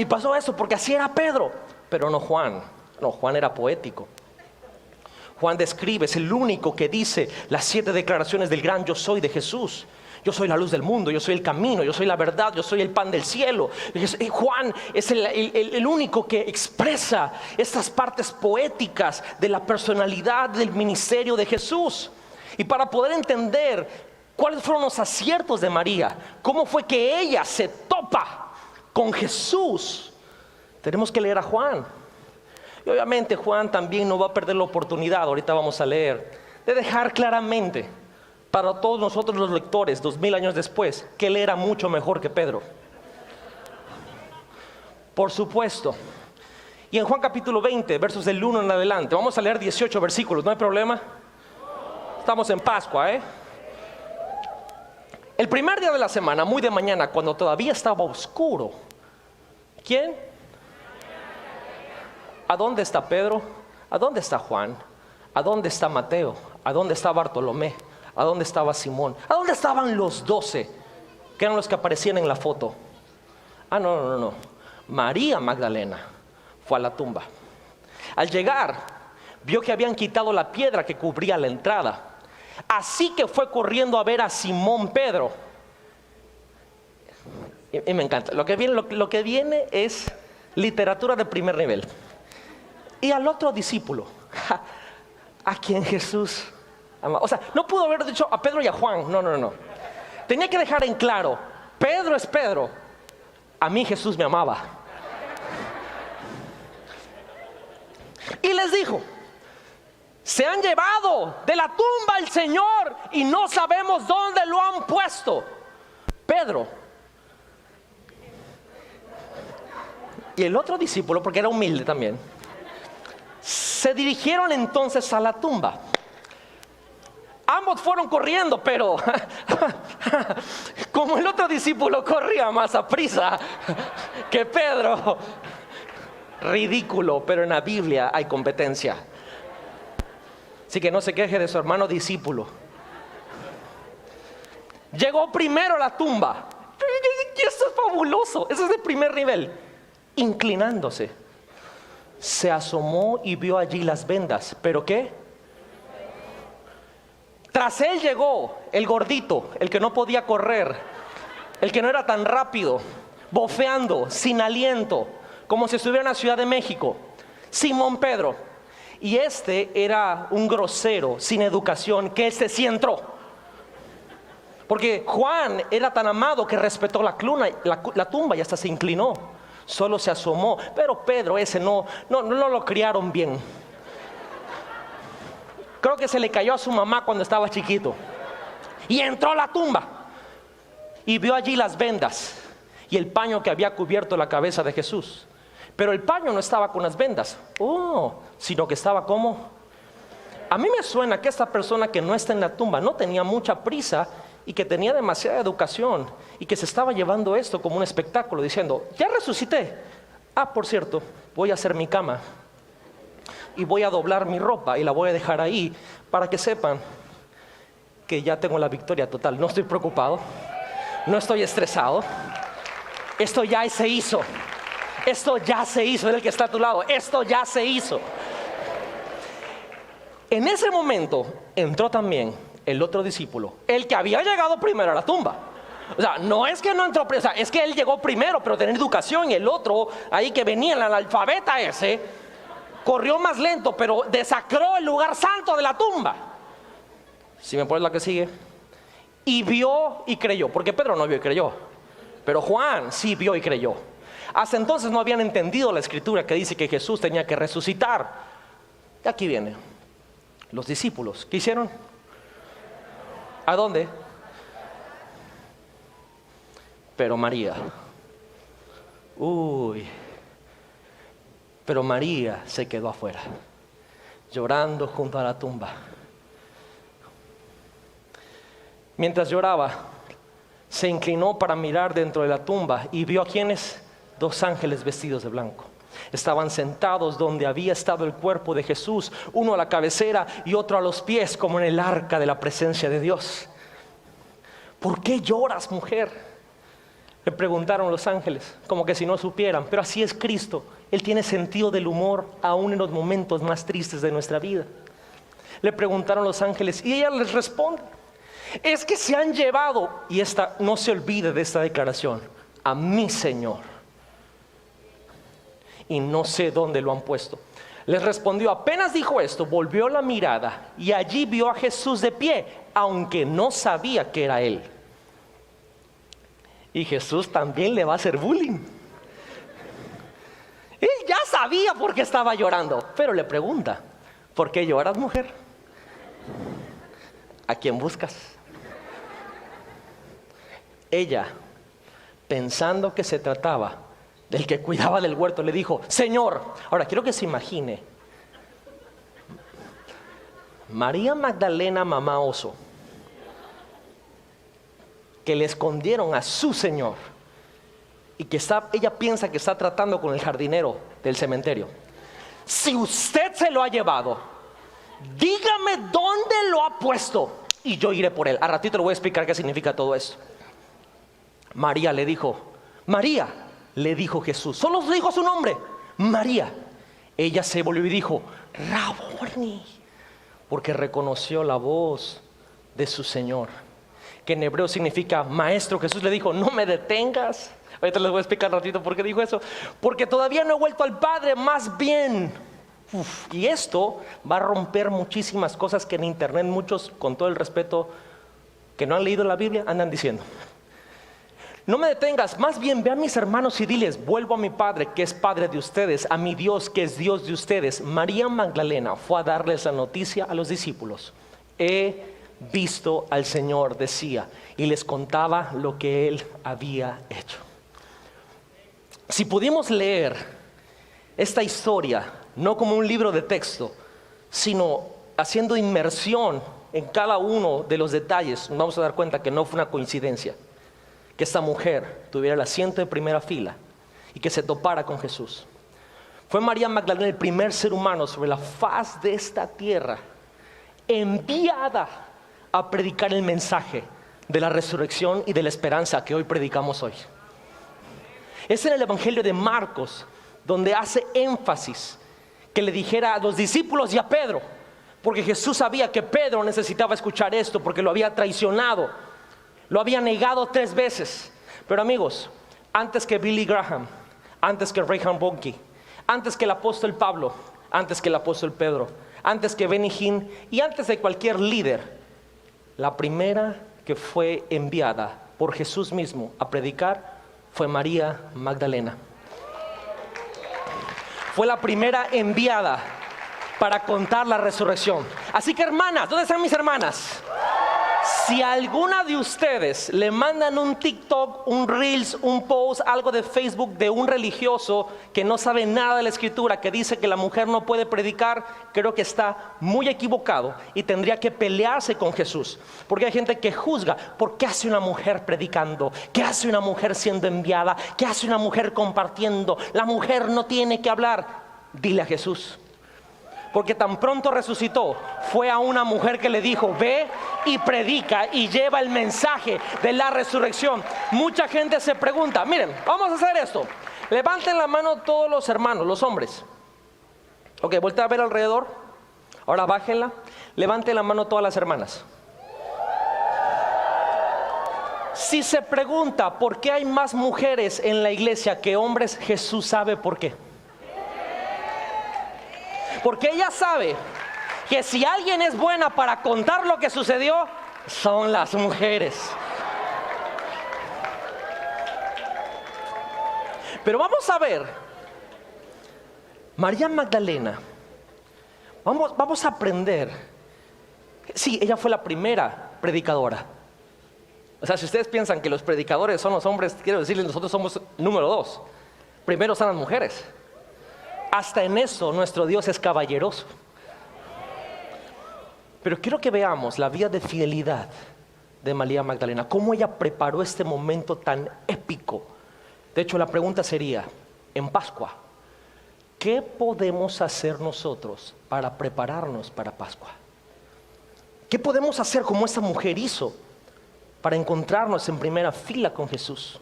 pasó eso, porque así era Pedro. Pero no Juan. No, Juan era poético. Juan describe, es el único que dice las 7 declaraciones del gran yo soy de Jesús. Yo soy la luz del mundo, yo soy el camino, yo soy la verdad, yo soy el pan del cielo. Juan es el único que expresa estas partes poéticas de la personalidad del ministerio de Jesús. Y para poder entender cuáles fueron los aciertos de María, cómo fue que ella se topa con Jesús, tenemos que leer a Juan. Y obviamente Juan también no va a perder la oportunidad, ahorita vamos a leer, de dejar claramente para todos nosotros los lectores 2000 años después que él era mucho mejor que Pedro. Por supuesto. Y en Juan capítulo 20 versos del 1 en adelante, vamos a leer 18 versículos, ¿no hay problema? Estamos en Pascua, El primer día de la semana, muy de mañana, cuando todavía estaba oscuro, ¿quién? ¿A dónde está Pedro? ¿A dónde está Juan? ¿A dónde está Mateo? ¿A dónde está Bartolomé? ¿A dónde estaba Simón? ¿A dónde estaban los 12? Que eran los que aparecían en la foto. No. María Magdalena fue a la tumba. Al llegar, vio que habían quitado la piedra que cubría la entrada. Así que fue corriendo a ver a Simón Pedro. Y me encanta. Lo que viene es literatura de primer nivel. Y al otro discípulo, a quien Jesús ama. O sea, no pudo haber dicho a Pedro y a Juan. No. Tenía que dejar en claro, Pedro es Pedro. A mí Jesús me amaba. Y les dijo, se han llevado de la tumba al Señor y no sabemos dónde lo han puesto. Pedro y el otro discípulo, porque era humilde también, se dirigieron entonces a la tumba. Ambos fueron corriendo, pero como el otro discípulo corría más a prisa que Pedro, ridículo, pero en la Biblia hay competencia. Así que no se queje de su hermano discípulo. Llegó primero a la tumba. Y esto es fabuloso, eso es de primer nivel. Inclinándose, se asomó y vio allí las vendas. ¿Pero qué? Tras él llegó el gordito, el que no podía correr, el que no era tan rápido, bofeando, sin aliento, como si estuviera en la Ciudad de México, Simón Pedro. Y este era un grosero, sin educación, que este sí entró. Porque Juan era tan amado que respetó la tumba y hasta se inclinó. Solo se asomó. Pero Pedro ese no lo criaron bien. Creo que se le cayó a su mamá cuando estaba chiquito. Y entró a la tumba y vio allí las vendas y el paño que había cubierto la cabeza de Jesús. Pero el paño no estaba con las vendas, sino que estaba como. A mí me suena que esta persona que no está en la tumba no tenía mucha prisa y que tenía demasiada educación y que se estaba llevando esto como un espectáculo, diciendo, ya resucité. Por cierto, voy a hacer mi cama y voy a doblar mi ropa y la voy a dejar ahí para que sepan que ya tengo la victoria total. No estoy preocupado, no estoy estresado. Esto ya se hizo. Esto ya se hizo. Es el que está a tu lado. Esto ya se hizo. En ese momento entró también el otro discípulo, el que había llegado primero a la tumba. O sea, no es que no entró, o sea, es que él llegó primero, pero tenía educación. Y el otro, ahí que venía, el analfabeta ese, corrió más lento, pero desacró el lugar santo de la tumba. Si me pones la que sigue. Y vio y creyó, porque Pedro no vio y creyó, pero Juan sí vio y creyó. Hasta entonces no habían entendido la escritura que dice que Jesús tenía que resucitar. Y aquí viene. Los discípulos, ¿qué hicieron? ¿A dónde? Pero María. Pero María se quedó afuera, llorando junto a la tumba. Mientras lloraba, se inclinó para mirar dentro de la tumba y vio a quienes, 2 ángeles vestidos de blanco. Estaban sentados donde había estado el cuerpo de Jesús, uno a la cabecera y otro a los pies, como en el arca de la presencia de Dios. ¿Por qué lloras, mujer?, le preguntaron los ángeles, como que si no supieran. Pero así es Cristo. Él tiene sentido del humor aún en los momentos más tristes de nuestra vida. Le preguntaron los ángeles y ella les responde: es que se han llevado, y no se olvide de esta declaración, a mi Señor, y no sé dónde lo han puesto. Les respondió: apenas dijo esto, volvió la mirada y allí vio a Jesús de pie, aunque no sabía que era Él. Y Jesús también le va a hacer bullying. Él ya sabía por qué estaba llorando, pero le pregunta: ¿por qué lloras, mujer? ¿A quién buscas? Ella, pensando que se trataba del que cuidaba del huerto, le dijo: Señor. Ahora quiero que se imagine María Magdalena, mamá oso, que le escondieron a su Señor y que ella piensa que está tratando con el jardinero del cementerio. Si usted se lo ha llevado, dígame dónde lo ha puesto y yo iré por él. A ratito le voy a explicar qué significa todo esto. María le dijo Jesús, solo dijo su nombre, María. Ella se volvió y dijo: Raboni, porque reconoció la voz de su Señor, que en hebreo significa maestro. Jesús le dijo: no me detengas. Ahorita les voy a explicar un ratito por qué dijo eso. Porque todavía no he vuelto al Padre, más bien. Y esto va a romper muchísimas cosas que en internet muchos, con todo el respeto, que no han leído la Biblia, andan diciendo. No me detengas, más bien ve a mis hermanos y diles: vuelvo a mi Padre, que es Padre de ustedes, a mi Dios, que es Dios de ustedes. María Magdalena fue a darles la noticia a los discípulos. He visto al Señor, decía, y les contaba lo que Él había hecho. Si pudimos leer esta historia no como un libro de texto, sino haciendo inmersión en cada uno de los detalles, nos vamos a dar cuenta que no fue una coincidencia que esta mujer tuviera el asiento de primera fila y que se topara con Jesús. Fue María Magdalena el primer ser humano sobre la faz de esta tierra enviada a predicar el mensaje de la resurrección y de la esperanza que hoy predicamos hoy. Es en el Evangelio de Marcos donde hace énfasis que le dijera a los discípulos y a Pedro, porque Jesús sabía que Pedro necesitaba escuchar esto, porque lo había traicionado, lo había negado 3 veces. Pero amigos, antes que Billy Graham, antes que Reinhard Bonnke, antes que el apóstol Pablo, antes que el apóstol Pedro, antes que Benny Hinn y antes de cualquier líder, la primera que fue enviada por Jesús mismo a predicar fue María Magdalena. Fue la primera enviada para contar la resurrección. Así que hermanas, ¿dónde están mis hermanas? Si a alguna de ustedes le mandan un TikTok, un Reels, un post, algo de Facebook de un religioso que no sabe nada de la Escritura, que dice que la mujer no puede predicar, creo que está muy equivocado y tendría que pelearse con Jesús. Porque hay gente que juzga: ¿por qué hace una mujer predicando? ¿Qué hace una mujer siendo enviada? ¿Qué hace una mujer compartiendo? La mujer no tiene que hablar. Dile a Jesús. Porque tan pronto resucitó, fue a una mujer que le dijo: ve y predica y lleva el mensaje de la resurrección. Mucha gente se pregunta, miren, vamos a hacer esto. Levanten la mano todos los hermanos, los hombres. Ok, voltea a ver alrededor. Ahora bájenla. Levanten la mano todas las hermanas. Si se pregunta por qué hay más mujeres en la iglesia que hombres, Jesús sabe por qué. Porque ella sabe que si alguien es buena para contar lo que sucedió, son las mujeres. Pero vamos a ver, María Magdalena, vamos a aprender. Sí, ella fue la primera predicadora. O sea, si ustedes piensan que los predicadores son los hombres, quiero decirles, nosotros somos número 2. Primero son las mujeres. Hasta en eso nuestro Dios es caballeroso. Pero quiero que veamos la vida de fidelidad de María Magdalena, cómo ella preparó este momento tan épico. De hecho, la pregunta sería, en Pascua, ¿qué podemos hacer nosotros para prepararnos para Pascua? ¿Qué podemos hacer como esta mujer hizo para encontrarnos en primera fila con Jesús?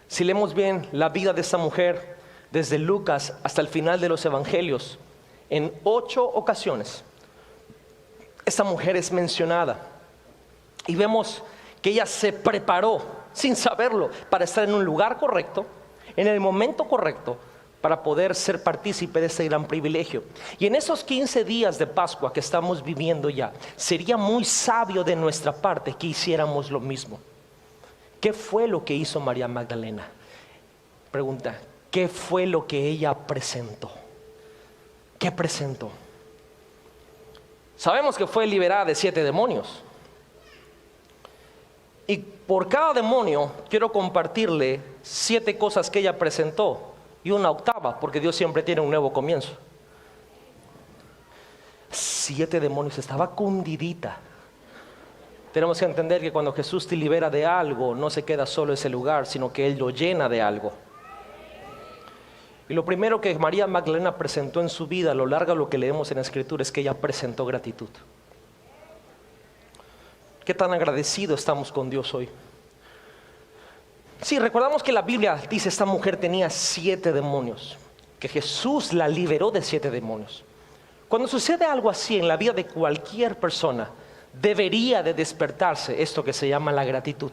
Si leemos bien la vida de esta mujer, desde Lucas hasta el final de los evangelios, en 8 ocasiones, esta mujer es mencionada. Y vemos que ella se preparó, sin saberlo, para estar en un lugar correcto, en el momento correcto, para poder ser partícipe de ese gran privilegio. Y en esos 15 días de Pascua que estamos viviendo ya, sería muy sabio de nuestra parte que hiciéramos lo mismo. ¿Qué fue lo que hizo María Magdalena? Pregunta, ¿qué fue lo que ella presentó? ¿Qué presentó? Sabemos que fue liberada de 7 demonios. Y por cada demonio quiero compartirle 7 cosas que ella presentó y una octava, porque Dios siempre tiene un nuevo comienzo. 7 demonios, estaba cundidita. Tenemos que entender que cuando Jesús te libera de algo, no se queda solo ese lugar, sino que Él lo llena de algo. Y lo primero que María Magdalena presentó en su vida, a lo largo de lo que leemos en la Escritura, es que ella presentó gratitud. ¿Qué tan agradecidos estamos con Dios hoy? Sí, recordamos que la Biblia dice esta mujer tenía 7 demonios, que Jesús la liberó de 7 demonios. Cuando sucede algo así en la vida de cualquier persona, debería de despertarse esto que se llama la gratitud.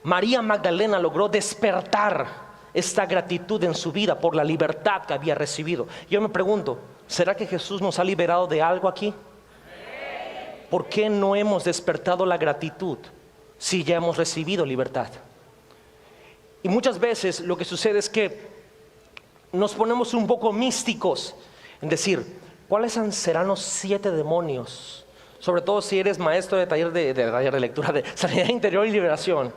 María Magdalena logró despertar esta gratitud en su vida por la libertad que había recibido. Yo me pregunto, ¿será que Jesús nos ha liberado de algo aquí? ¿Por qué no hemos despertado la gratitud si ya hemos recibido libertad? Y muchas veces lo que sucede es que nos ponemos un poco místicos en decir, ¿cuáles serán los 7 demonios? Sobre todo si eres maestro de taller de lectura, de sanidad interior y liberación.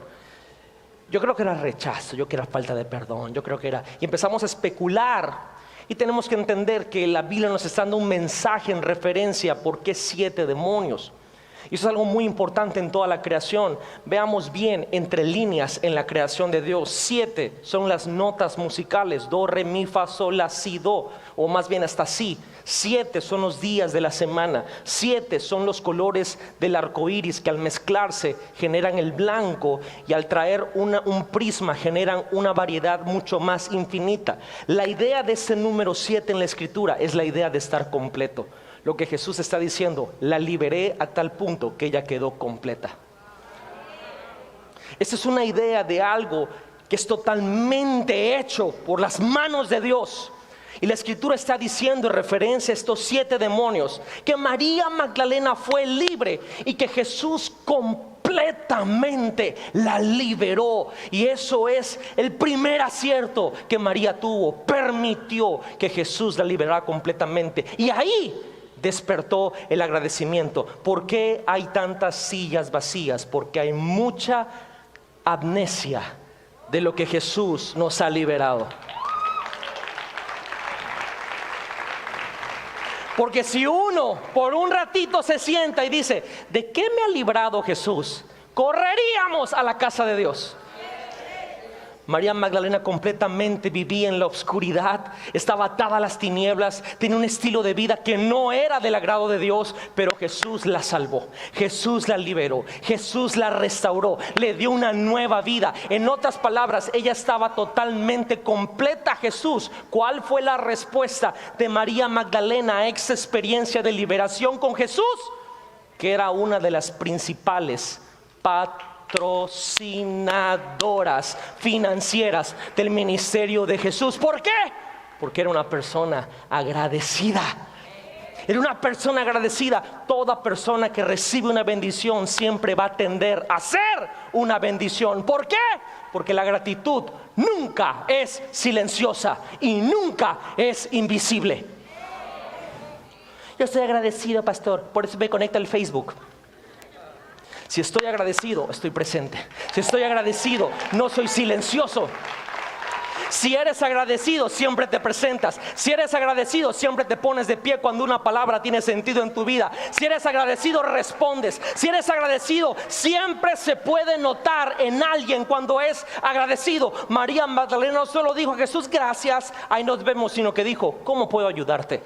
Yo creo que era rechazo, yo creo que era falta de perdón, yo creo que era... Y empezamos a especular. Y tenemos que entender que la Biblia nos está dando un mensaje en referencia a por qué 7 demonios. Y eso es algo muy importante en toda la creación. Veamos bien entre líneas en la creación de Dios. 7 son las notas musicales: do, re, mi, fa, sol, la, si, do, o más bien hasta si. 7 son los días de la semana. 7 son los colores del arco iris que al mezclarse generan el blanco y al traer un prisma generan una variedad mucho más infinita. La idea de ese número 7 en la Escritura es la idea de estar completo. Lo que Jesús está diciendo, la liberé a tal punto que ella quedó completa. Esta es una idea de algo que es totalmente hecho por las manos de Dios. Y la Escritura está diciendo en referencia a estos 7 demonios que María Magdalena fue libre y que Jesús completamente la liberó. Y eso es el primer acierto que María tuvo. Permitió que Jesús la liberara completamente. Y ahí despertó el agradecimiento. ¿Por qué hay tantas sillas vacías? Porque hay mucha amnesia de lo que Jesús nos ha liberado. Porque si uno por un ratito se sienta y dice, ¿de qué me ha librado Jesús? Correríamos a la casa de Dios. María Magdalena completamente vivía en la oscuridad, estaba atada a las tinieblas, tenía un estilo de vida que no era del agrado de Dios, pero Jesús la salvó, Jesús la liberó, Jesús la restauró, le dio una nueva vida. En otras palabras, ella estaba totalmente completa. Jesús, ¿cuál fue la respuesta de María Magdalena a esa experiencia de liberación con Jesús? Que era una de las principales patrocinadoras financieras del ministerio de Jesús. ¿Por qué? Porque era una persona agradecida. Era una persona agradecida. Toda persona que recibe una bendición siempre va a tender a ser una bendición. ¿Por qué? Porque la gratitud nunca es silenciosa y nunca es invisible. Yo estoy agradecido, pastor, por eso me conecta al Facebook. Si estoy agradecido, estoy presente. Si estoy agradecido, no soy silencioso. Si eres agradecido, siempre te presentas. Si eres agradecido, siempre te pones de pie cuando una palabra tiene sentido en tu vida. Si eres agradecido, respondes. Si eres agradecido, siempre se puede notar en alguien cuando es agradecido. María Magdalena no solo dijo a Jesús, gracias, ahí nos vemos, sino que dijo, ¿cómo puedo ayudarte?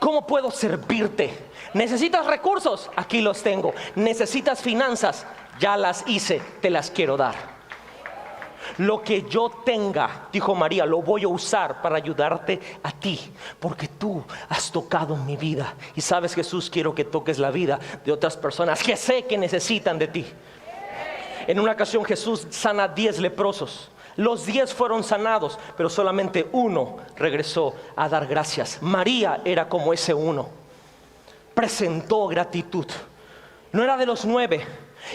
¿Cómo puedo servirte? ¿Necesitas recursos? Aquí los tengo. ¿Necesitas finanzas? Ya las hice, te las quiero dar. Lo que yo tenga, dijo María, lo voy a usar para ayudarte a ti, porque tú has tocado mi vida. Y sabes, Jesús, quiero que toques la vida de otras personas que sé que necesitan de ti. En una ocasión Jesús sana 10 leprosos. Los 10 fueron sanados, pero solamente uno regresó a dar gracias. María era como ese uno. Presentó gratitud. No era de los 9.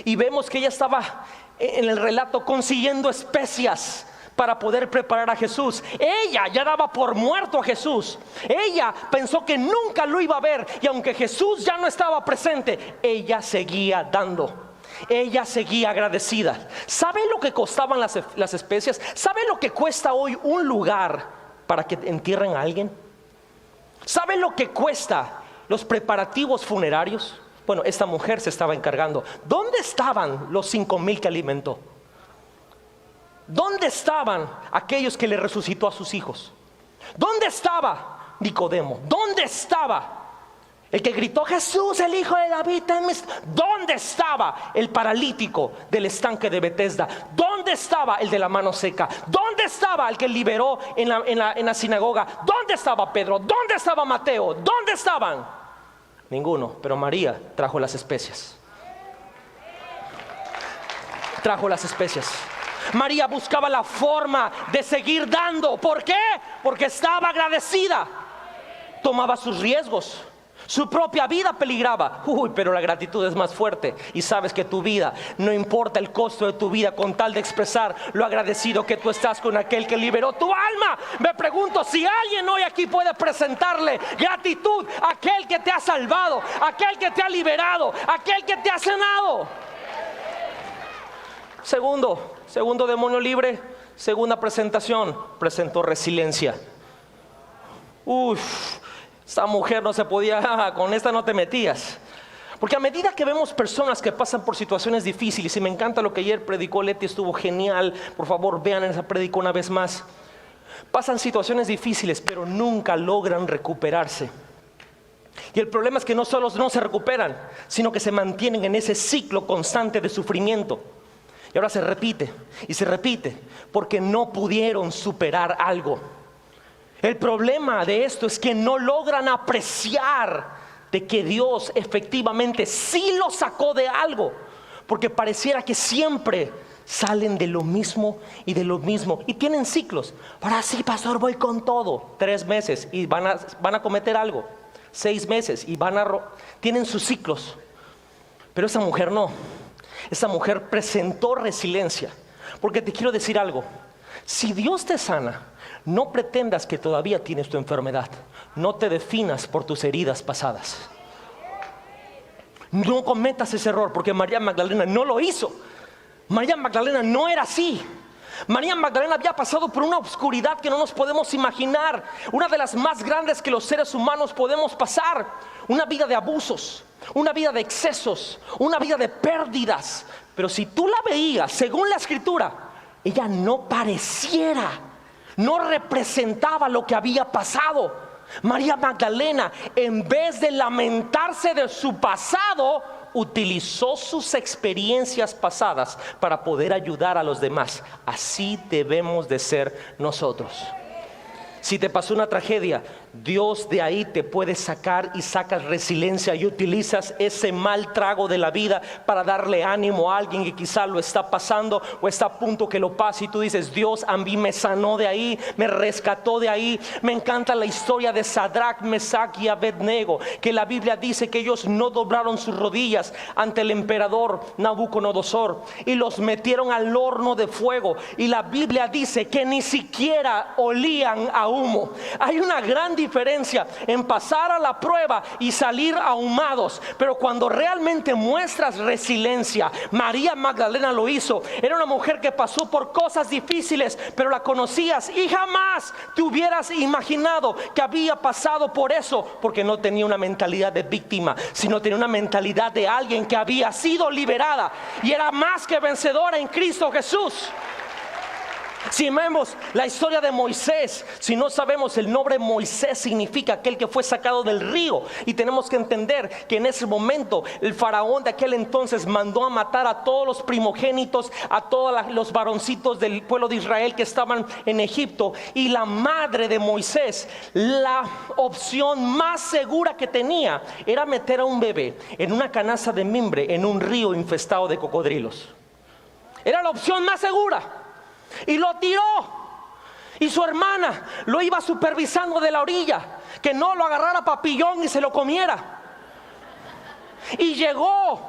Y vemos que ella estaba en el relato consiguiendo especias para poder preparar a Jesús. Ella ya daba por muerto a Jesús. Ella pensó que nunca lo iba a ver. Y aunque Jesús ya no estaba presente, ella seguía dando. Ella seguía agradecida. ¿Sabe lo que costaban las especias? ¿Sabe lo que cuesta hoy un lugar para que entierren a alguien? ¿Sabe lo que cuesta los preparativos funerarios? Bueno, esta mujer se estaba encargando. ¿Dónde estaban los 5,000 que alimentó? ¿Dónde estaban aquellos que le resucitó a sus hijos? ¿Dónde estaba Nicodemo? ¿Dónde estaba el que gritó, Jesús, el hijo de David? ¿Dónde estaba el paralítico del estanque de Betesda? ¿Dónde estaba el de la mano seca? ¿Dónde estaba el que liberó en la sinagoga? ¿Dónde estaba Pedro? ¿Dónde estaba Mateo? ¿Dónde estaban? Ninguno, pero María trajo las especias. Trajo las especias. María buscaba la forma de seguir dando. ¿Por qué? Porque estaba agradecida. Tomaba sus riesgos. Su propia vida peligraba. Pero la gratitud es más fuerte. Y sabes que tu vida, no importa el costo de tu vida, con tal de expresar lo agradecido que tú estás con aquel que liberó tu alma. Me pregunto si alguien hoy aquí puede presentarle gratitud a aquel que te ha salvado, a aquel que te ha liberado, a aquel que te ha sanado. Segundo demonio libre. Segunda presentación, presentó resiliencia. Esta mujer no se podía, con esta no te metías. Porque a medida que vemos personas que pasan por situaciones difíciles, y me encanta lo que ayer predicó Leti, estuvo genial, por favor vean esa predica una vez más. Pasan situaciones difíciles, pero nunca logran recuperarse. Y el problema es que no solo no se recuperan, sino que se mantienen en ese ciclo constante de sufrimiento. Y ahora se repite, y se repite, porque no pudieron superar algo. El problema de esto es que no logran apreciar de que Dios efectivamente sí lo sacó de algo, porque pareciera que siempre salen de lo mismo y de lo mismo y tienen ciclos. Ahora sí, pastor, voy con todo. 3 meses y van a cometer algo. 6 meses y tienen sus ciclos. Pero esa mujer no. Esa mujer presentó resiliencia. Porque te quiero decir algo. Si Dios te sana, no pretendas que todavía tienes tu enfermedad. No te definas por tus heridas pasadas. No cometas ese error, porque María Magdalena no lo hizo. María Magdalena no era así. María Magdalena había pasado por una oscuridad que no nos podemos imaginar. Una de las más grandes que los seres humanos podemos pasar. Una vida de abusos, una vida de excesos, una vida de pérdidas. Pero si tú la veías, según la escritura, ella no pareciera, no representaba lo que había pasado. María Magdalena, en vez de lamentarse de su pasado, utilizó sus experiencias pasadas para poder ayudar a los demás. Así debemos de ser nosotros. Si te pasó una tragedia, Dios de ahí te puede sacar y sacas resiliencia y utilizas ese mal trago de la vida para darle ánimo a alguien que quizá lo está pasando o está a punto que lo pase, y tú dices, Dios a mí me sanó de ahí, me rescató de ahí. Me encanta la historia de Sadrach, Mesach y Abednego, que la Biblia dice que ellos no doblaron sus rodillas ante el emperador Nabucodonosor y los metieron al horno de fuego, y la Biblia dice que ni siquiera olían a humo. Hay una gran diferencia en pasar a la prueba y salir ahumados. Pero cuando realmente muestras resiliencia, María Magdalena lo hizo. Era una mujer que pasó por cosas difíciles, pero la conocías y jamás te hubieras imaginado que había pasado por eso, porque no tenía una mentalidad de víctima, sino tenía una mentalidad de alguien que había sido liberada y era más que vencedora en Cristo Jesús. Si vemos la historia de Moisés, si no sabemos, el nombre Moisés significa aquel que fue sacado del río. Y tenemos que entender que en ese momento el faraón de aquel entonces mandó a matar a todos los primogénitos, a todos los varoncitos del pueblo de Israel que estaban en Egipto. Y la madre de Moisés, la opción más segura que tenía era meter a un bebé en una canasta de mimbre en un río infestado de cocodrilos. Era la opción más segura. Y lo tiró. Y su hermana lo iba supervisando de la orilla, que no lo agarrara papillón y se lo comiera. Y llegó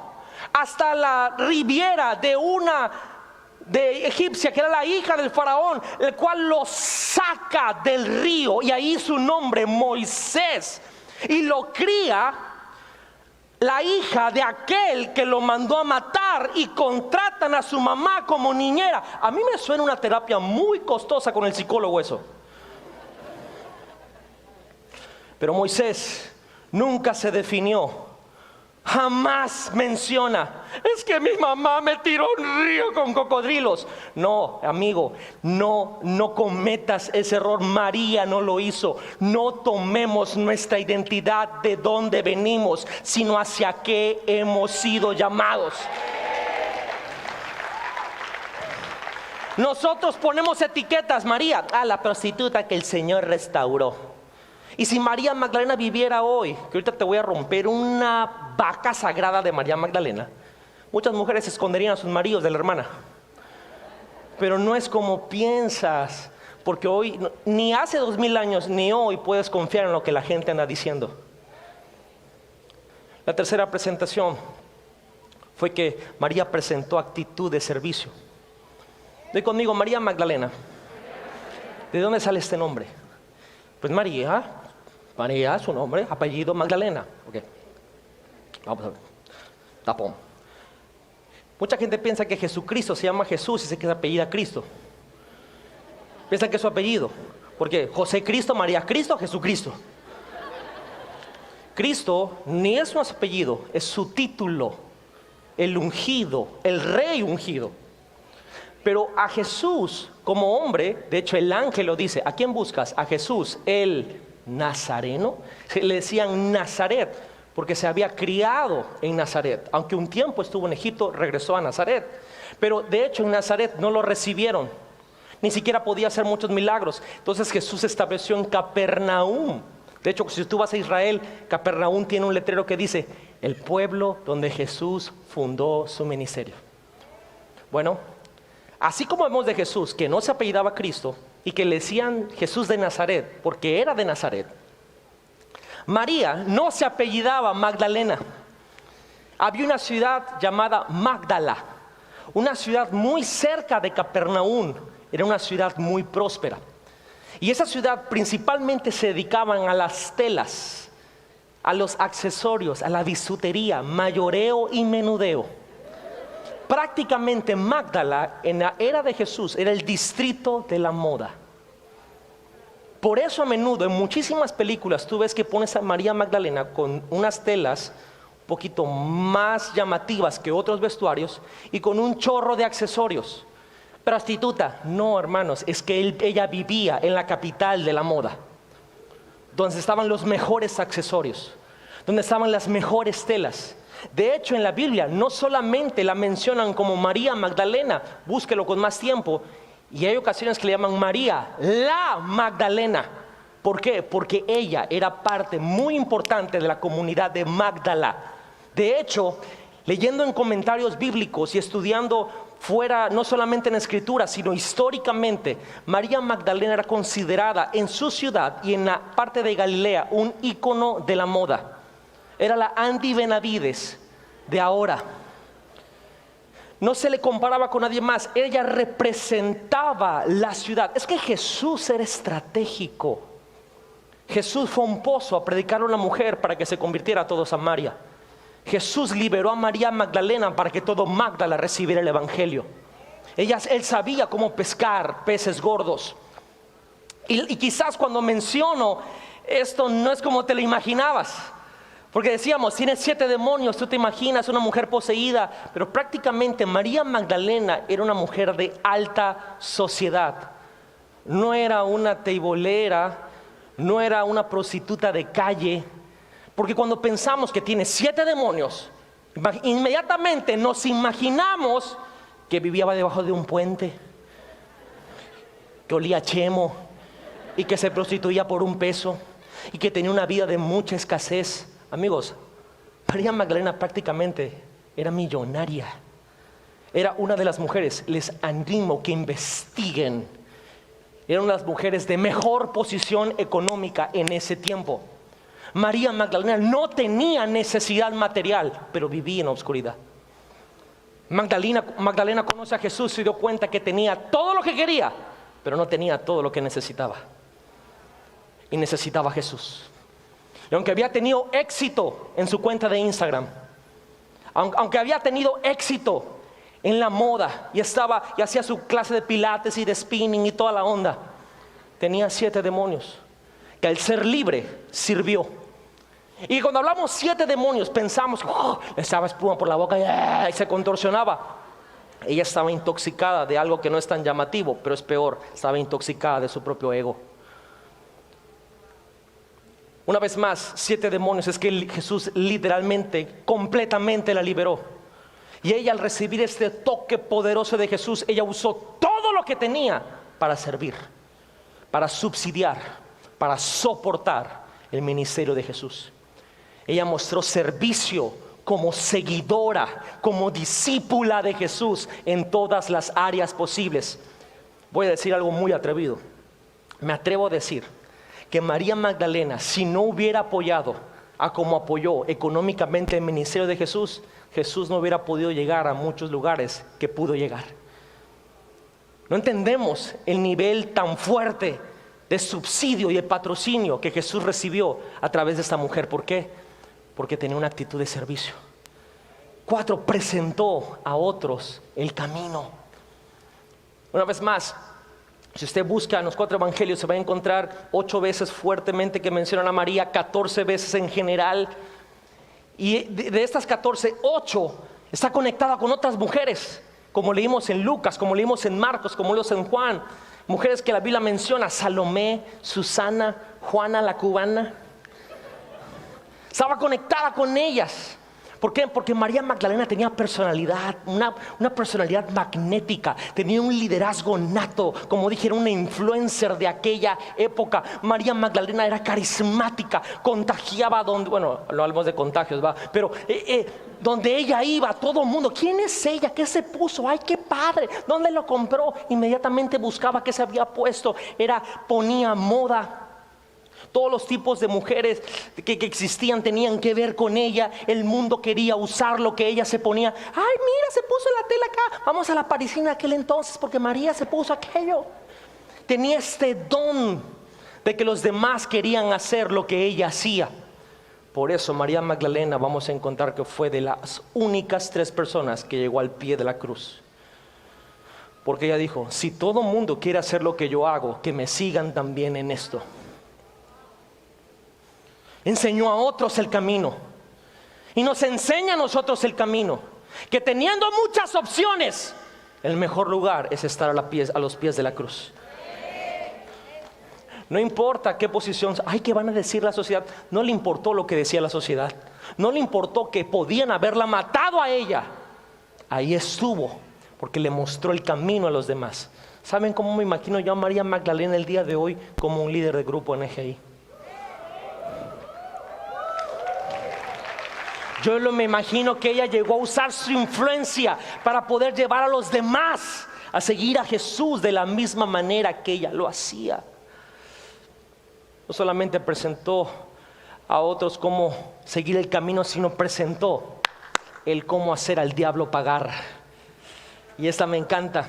hasta la riviera de egipcia, que era la hija del faraón, el cual lo saca del río. Y ahí su nombre, Moisés. Y lo cría la hija de aquel que lo mandó a matar, y contratan a su mamá como niñera. A mí me suena una terapia muy costosa con el psicólogo eso. Pero Moisés nunca se definió. Jamás menciona: es que mi mamá me tiró un río con cocodrilos. No, amigo, no cometas ese error. María no lo hizo. No tomemos nuestra identidad de dónde venimos, sino hacia qué hemos sido llamados. Nosotros ponemos etiquetas. María, la prostituta que el Señor restauró. Y si María Magdalena viviera hoy, que ahorita te voy a romper una vaca sagrada de María Magdalena, muchas mujeres esconderían a sus maridos de la hermana. Pero no es como piensas, porque hoy, ni hace 2000 años, ni hoy puedes confiar en lo que la gente anda diciendo. La tercera presentación fue que María presentó actitud de servicio. Ve conmigo, María Magdalena. ¿De dónde sale este nombre? Pues María, su nombre, apellido Magdalena. Ok, vamos a ver. Tapón. Mucha gente piensa que Jesucristo se llama Jesús y se queda apellida Cristo. Piensan que es su apellido. Porque José Cristo, María Cristo, Jesucristo. Cristo ni es su apellido, es su título. El ungido, el rey ungido. Pero a Jesús como hombre, de hecho el ángel lo dice: ¿a quién buscas? A Jesús, el Nazareno. Le decían Nazaret porque se había criado en Nazaret. Aunque un tiempo estuvo en Egipto, regresó a Nazaret. Pero de hecho en Nazaret no lo recibieron. Ni siquiera podía hacer muchos milagros. Entonces Jesús se estableció en Capernaum. De hecho, si tú vas a Israel, Capernaum tiene un letrero que dice: el pueblo donde Jesús fundó su ministerio. Bueno, así como vemos de Jesús que no se apellidaba Cristo y que le decían Jesús de Nazaret porque era de Nazaret, María no se apellidaba Magdalena. Había una ciudad llamada Magdala, una ciudad muy cerca de Capernaum. Era una ciudad muy próspera. Y esa ciudad principalmente se dedicaban a las telas, a los accesorios, a la bisutería, mayoreo y menudeo. Prácticamente Magdala en la era de Jesús era el distrito de la moda. Por eso a menudo en muchísimas películas tú ves que pones a María Magdalena con unas telas un poquito más llamativas que otros vestuarios y con un chorro de accesorios. Prostituta, no, hermanos, es que ella vivía en la capital de la moda, donde estaban los mejores accesorios, donde estaban las mejores telas. De hecho, en la Biblia no solamente la mencionan como María Magdalena, búsquelo con más tiempo, y hay ocasiones que le llaman María la Magdalena. ¿Por qué? Porque ella era parte muy importante de la comunidad de Magdala. De hecho, leyendo en comentarios bíblicos y estudiando fuera, no solamente en escritura, sino históricamente, María Magdalena era considerada en su ciudad y en la parte de Galilea un ícono de la moda. Era la Andy Benavides de ahora. No se le comparaba con nadie más. Ella representaba la ciudad. Es que Jesús era estratégico. Jesús fue a un pozo a predicar a una mujer para que se convirtiera a todo Samaria. Jesús liberó a María Magdalena para que todo Magdala recibiera el evangelio. Él sabía cómo pescar peces gordos. Y quizás cuando menciono esto no es como te lo imaginabas. Porque decíamos, tienes 7 demonios, tú te imaginas una mujer poseída. Pero prácticamente María Magdalena era una mujer de alta sociedad. No era una teibolera, no era una prostituta de calle. Porque cuando pensamos que tiene 7 demonios, inmediatamente nos imaginamos que vivía debajo de un puente, que olía a chemo y que se prostituía por un peso y que tenía una vida de mucha escasez. Amigos, María Magdalena prácticamente era millonaria. Era una de las mujeres, les animo que investiguen. Era una de las mujeres de mejor posición económica en ese tiempo. María Magdalena no tenía necesidad material, pero vivía en la oscuridad. Magdalena conoce a Jesús y se dio cuenta que tenía todo lo que quería, pero no tenía todo lo que necesitaba. Y necesitaba a Jesús. Y aunque había tenido éxito en su cuenta de Instagram, aunque había tenido éxito en la moda y hacía su clase de pilates y de spinning y toda la onda, tenía 7 demonios que al ser libre sirvió. Y cuando hablamos 7 demonios pensamos, le echaba espuma por la boca y se contorsionaba. Ella estaba intoxicada de algo que no es tan llamativo, pero es peor, estaba intoxicada de su propio ego. Una vez más, 7 demonios, es que Jesús literalmente, completamente la liberó. Y ella, al recibir este toque poderoso de Jesús, ella usó todo lo que tenía para servir, para subsidiar, para soportar el ministerio de Jesús. Ella mostró servicio como seguidora, como discípula de Jesús en todas las áreas posibles. Voy a decir algo muy atrevido. Me atrevo a decir que María Magdalena, si no hubiera apoyado a como apoyó económicamente el ministerio de Jesús, Jesús no hubiera podido llegar a muchos lugares que pudo llegar. No entendemos el nivel tan fuerte de subsidio y de patrocinio que Jesús recibió a través de esta mujer. ¿Por qué? Porque tenía una actitud de servicio. 4, presentó a otros el camino. Una vez más, si usted busca en los 4 evangelios, se va a encontrar 8 veces fuertemente que mencionan a María, 14 veces en general. Y de estas 14, 8 está conectada con otras mujeres, como leímos en Lucas, como leímos en Marcos, como leímos en Juan. Mujeres que la Biblia menciona: Salomé, Susana, Juana la cubana. Estaba conectada con ellas. ¿Por qué? Porque María Magdalena tenía personalidad, una personalidad magnética, tenía un liderazgo nato, como dije, era una influencer de aquella época. María Magdalena era carismática, contagiaba donde, bueno, no hablamos de contagios, ¿va? Pero donde ella iba, todo el mundo, ¿quién es ella? ¿Qué se puso? ¡Ay, qué padre! ¿Dónde lo compró? Inmediatamente buscaba qué se había puesto, ponía moda. Todos los tipos de mujeres que existían tenían que ver con ella. El mundo quería usar lo que ella se ponía. Ay, mira, se puso la tela acá. Vamos a la parisina de aquel entonces porque María se puso aquello. Tenía este don de que los demás querían hacer lo que ella hacía. Por eso María Magdalena, vamos a encontrar que fue de las únicas 3 personas que llegó al pie de la cruz. Porque ella dijo: si todo mundo quiere hacer lo que yo hago, que me sigan también en esto. Enseñó a otros el camino y nos enseña a nosotros el camino, que teniendo muchas opciones, el mejor lugar es estar a los pies de la cruz. No importa qué posición, ¿qué van a decir la sociedad? No le importó lo que decía la sociedad. No le importó que podían haberla matado a ella. Ahí estuvo, porque le mostró el camino a los demás. ¿Saben cómo me imagino yo a María Magdalena el día de hoy como un líder de grupo en EGI? Yo me imagino que ella llegó a usar su influencia para poder llevar a los demás a seguir a Jesús de la misma manera que ella lo hacía. No solamente presentó a otros cómo seguir el camino, sino presentó el cómo hacer al diablo pagar. Y esta me encanta.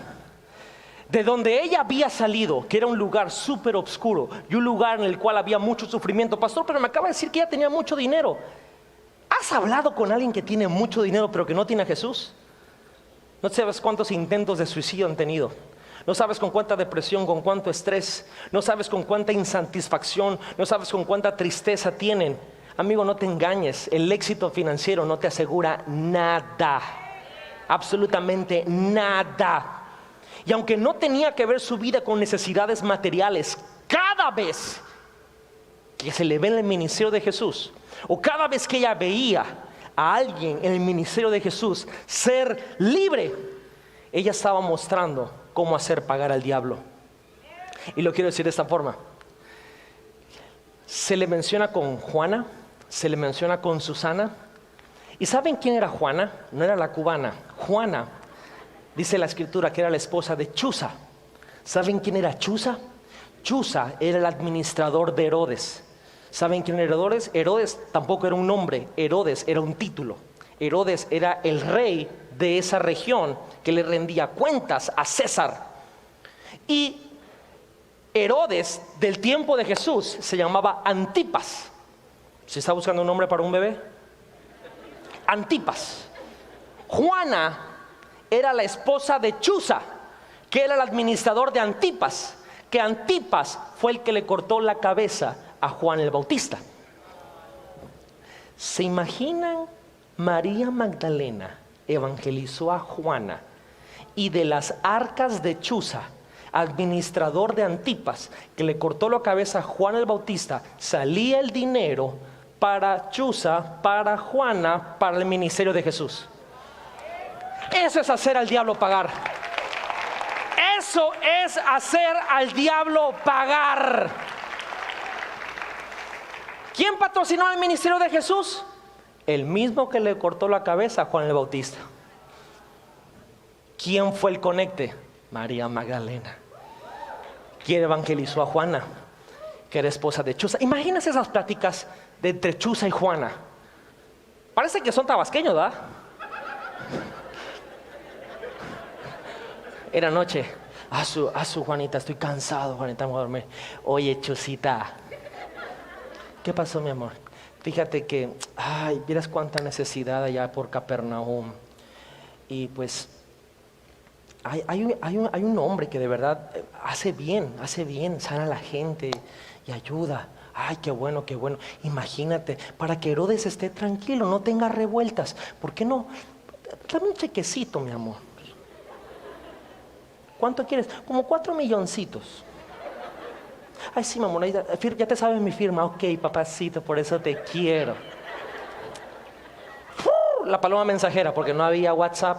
de donde ella había salido, que era un lugar súper oscuro y un lugar en el cual había mucho sufrimiento. Pastor, pero me acaba de decir que ella tenía mucho dinero. ¿Has hablado con alguien que tiene mucho dinero pero que no tiene a Jesús? No sabes cuántos intentos de suicidio han tenido. No sabes con cuánta depresión, con cuánto estrés. No sabes con cuánta insatisfacción. No sabes con cuánta tristeza tienen. Amigo, no te engañes. El éxito financiero no te asegura nada. Absolutamente nada. Y aunque no tenía que ver su vida con necesidades materiales, cada vez que se le ve en el ministerio de Jesús, o cada vez que ella veía a alguien en el ministerio de Jesús ser libre, ella estaba mostrando cómo hacer pagar al diablo. Y lo quiero decir de esta forma. Se le menciona con Juana, se le menciona con Susana. ¿Y saben quién era Juana? No era la cubana. Juana, dice la escritura, que era la esposa de Chuza. ¿Saben quién era Chuza? Chuza era el administrador de Herodes. ¿Saben quién era Herodes? Herodes tampoco era un nombre, Herodes era un título. Herodes era el rey de esa región que le rendía cuentas a César. Y Herodes del tiempo de Jesús se llamaba Antipas. ¿Se está buscando un nombre para un bebé? Antipas. Juana era la esposa de Chuza, que era el administrador de Antipas, que Antipas fue el que le cortó la cabeza a Juan el Bautista. ¿Se imaginan? María Magdalena evangelizó a Juana y de las arcas de Chuza, administrador de Antipas, que le cortó la cabeza a Juan el Bautista, salía el dinero para Chuza, para Juana, para el ministerio de Jesús. Eso es hacer al diablo pagar. Eso es hacer al diablo pagar. ¿Quién patrocinó el ministerio de Jesús? El mismo que le cortó la cabeza a Juan el Bautista. ¿Quién fue el conecte? María Magdalena. ¿Quién evangelizó a Juana? Que era esposa de Chuza. Imagínense esas pláticas de entre Chuza y Juana. Parece que son tabasqueños, ¿verdad? Era noche. A su Juanita, estoy cansado, Juanita, me voy a dormir. Oye, Chusita, ¿qué pasó, mi amor? Fíjate que, vieras cuánta necesidad allá por Capernaum. Y pues, hay un hombre que de verdad hace bien, sana a la gente y ayuda. Ay, qué bueno, qué bueno. Imagínate, para que Herodes esté tranquilo, no tenga revueltas. ¿Por qué no? Dame un chequecito, mi amor. ¿Cuánto quieres? Como 4 milloncitos. Ay, sí, mamá, ya te sabes mi firma. Ok, papacito, por eso te quiero. La paloma mensajera, porque no había WhatsApp.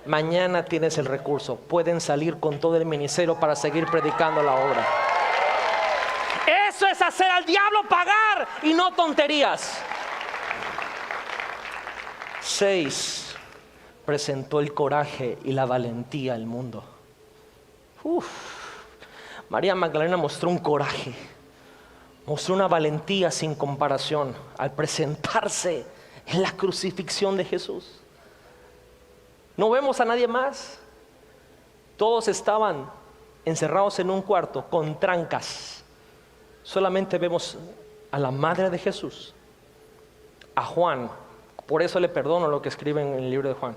Mañana tienes el recurso. Pueden salir con todo el ministerio para seguir predicando la obra. Eso es hacer al diablo pagar y no tonterías. 6. Presentó el coraje y la valentía al mundo. María Magdalena mostró un coraje, mostró una valentía sin comparación al presentarse en la crucifixión de Jesús. No vemos a nadie más. Todos estaban encerrados en un cuarto con trancas. Solamente vemos a la madre de Jesús, a Juan. Por eso le perdono lo que escribe en el libro de Juan.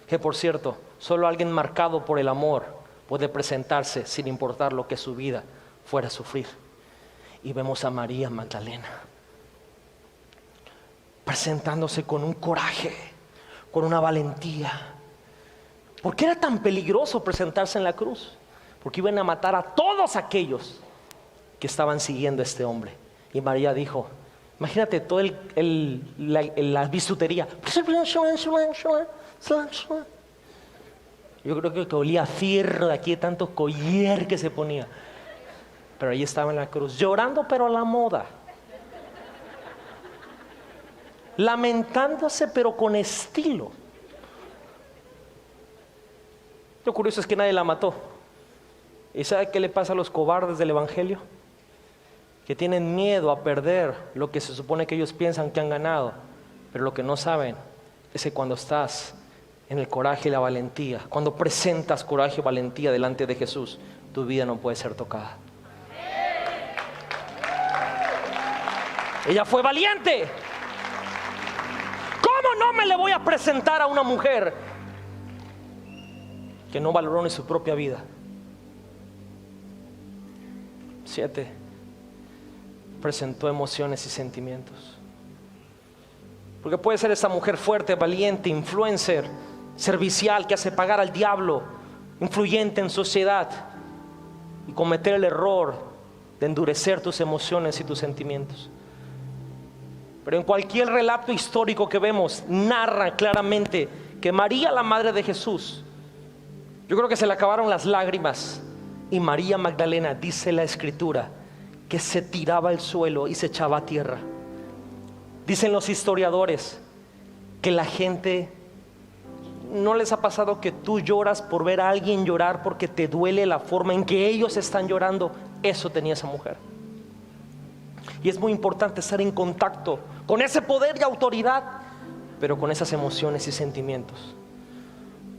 Que por cierto, solo alguien marcado por el amor puede presentarse sin importar lo que su vida fuera a sufrir. Y vemos a María Magdalena presentándose con un coraje, con una valentía. ¿Por qué era tan peligroso presentarse en la cruz? Porque iban a matar a todos aquellos que estaban siguiendo a este hombre. Y María dijo, imagínate toda la bisutería. Yo creo que olía a fierro de aquí de tanto collar que se ponía. Pero ahí estaba en la cruz, llorando pero a la moda. Lamentándose pero con estilo. Lo curioso es que nadie la mató. ¿Y sabe qué le pasa a los cobardes del evangelio? Que tienen miedo a perder lo que se supone que ellos piensan que han ganado. Pero lo que no saben es que cuando estás en el coraje y la valentía. Cuando presentas coraje y valentía delante de Jesús, tu vida no puede ser tocada. Ella fue valiente. ¿Cómo no me le voy a presentar a una mujer que no valoró ni su propia vida? 7. Presentó emociones y sentimientos. Porque puede ser esa mujer fuerte, valiente, influencer, servicial, que hace pagar al diablo, influyente en sociedad, y cometer el error de endurecer tus emociones y tus sentimientos. Pero en cualquier relato histórico que vemos, narra claramente que María, la madre de Jesús, yo creo que se le acabaron las lágrimas, y María Magdalena, dice la escritura, que se tiraba al suelo y se echaba a tierra. Dicen los historiadores que la gente, ¿no les ha pasado que tú lloras por ver a alguien llorar porque te duele la forma en que ellos están llorando? Eso tenía esa mujer. Y es muy importante estar en contacto con ese poder y autoridad, pero con esas emociones y sentimientos.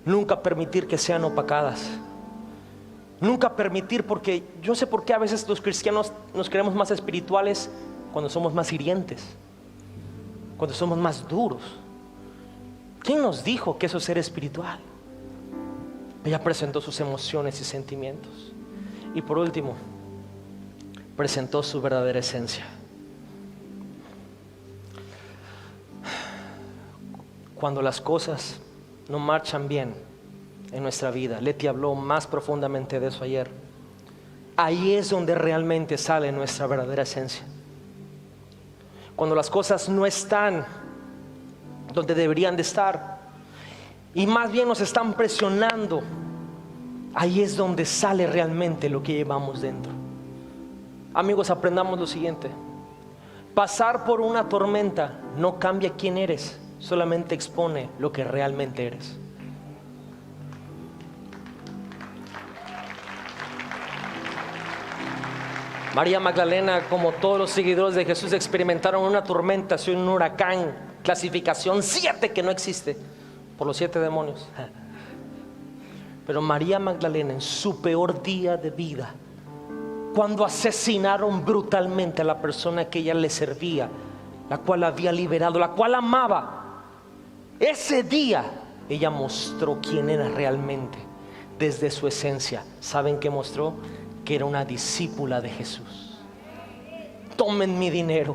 Nunca permitir que sean opacadas. Nunca permitir, porque yo no sé por qué a veces los cristianos nos creemos más espirituales cuando somos más hirientes, cuando somos más duros. ¿Quién nos dijo que eso es ser espiritual? Ella presentó sus emociones y sentimientos. Y por último, presentó su verdadera esencia. Cuando las cosas no marchan bien en nuestra vida, Leti habló más profundamente de eso ayer. Ahí es donde realmente sale nuestra verdadera esencia. Cuando las cosas no están donde deberían de estar y más bien nos están presionando, ahí es donde sale realmente lo que llevamos dentro. Amigos, aprendamos lo siguiente: pasar por una tormenta no cambia quién eres, solamente expone lo que realmente eres. María Magdalena, como todos los seguidores de Jesús, experimentaron una tormenta, un huracán, clasificación 7, que no existe, por los 7 demonios. Pero María Magdalena, en su peor día de vida, cuando asesinaron brutalmente a la persona que ella le servía, la cual había liberado, la cual amaba, ese día ella mostró quién era realmente desde su esencia. ¿Saben qué mostró? Que era una discípula de Jesús. Tomen mi dinero,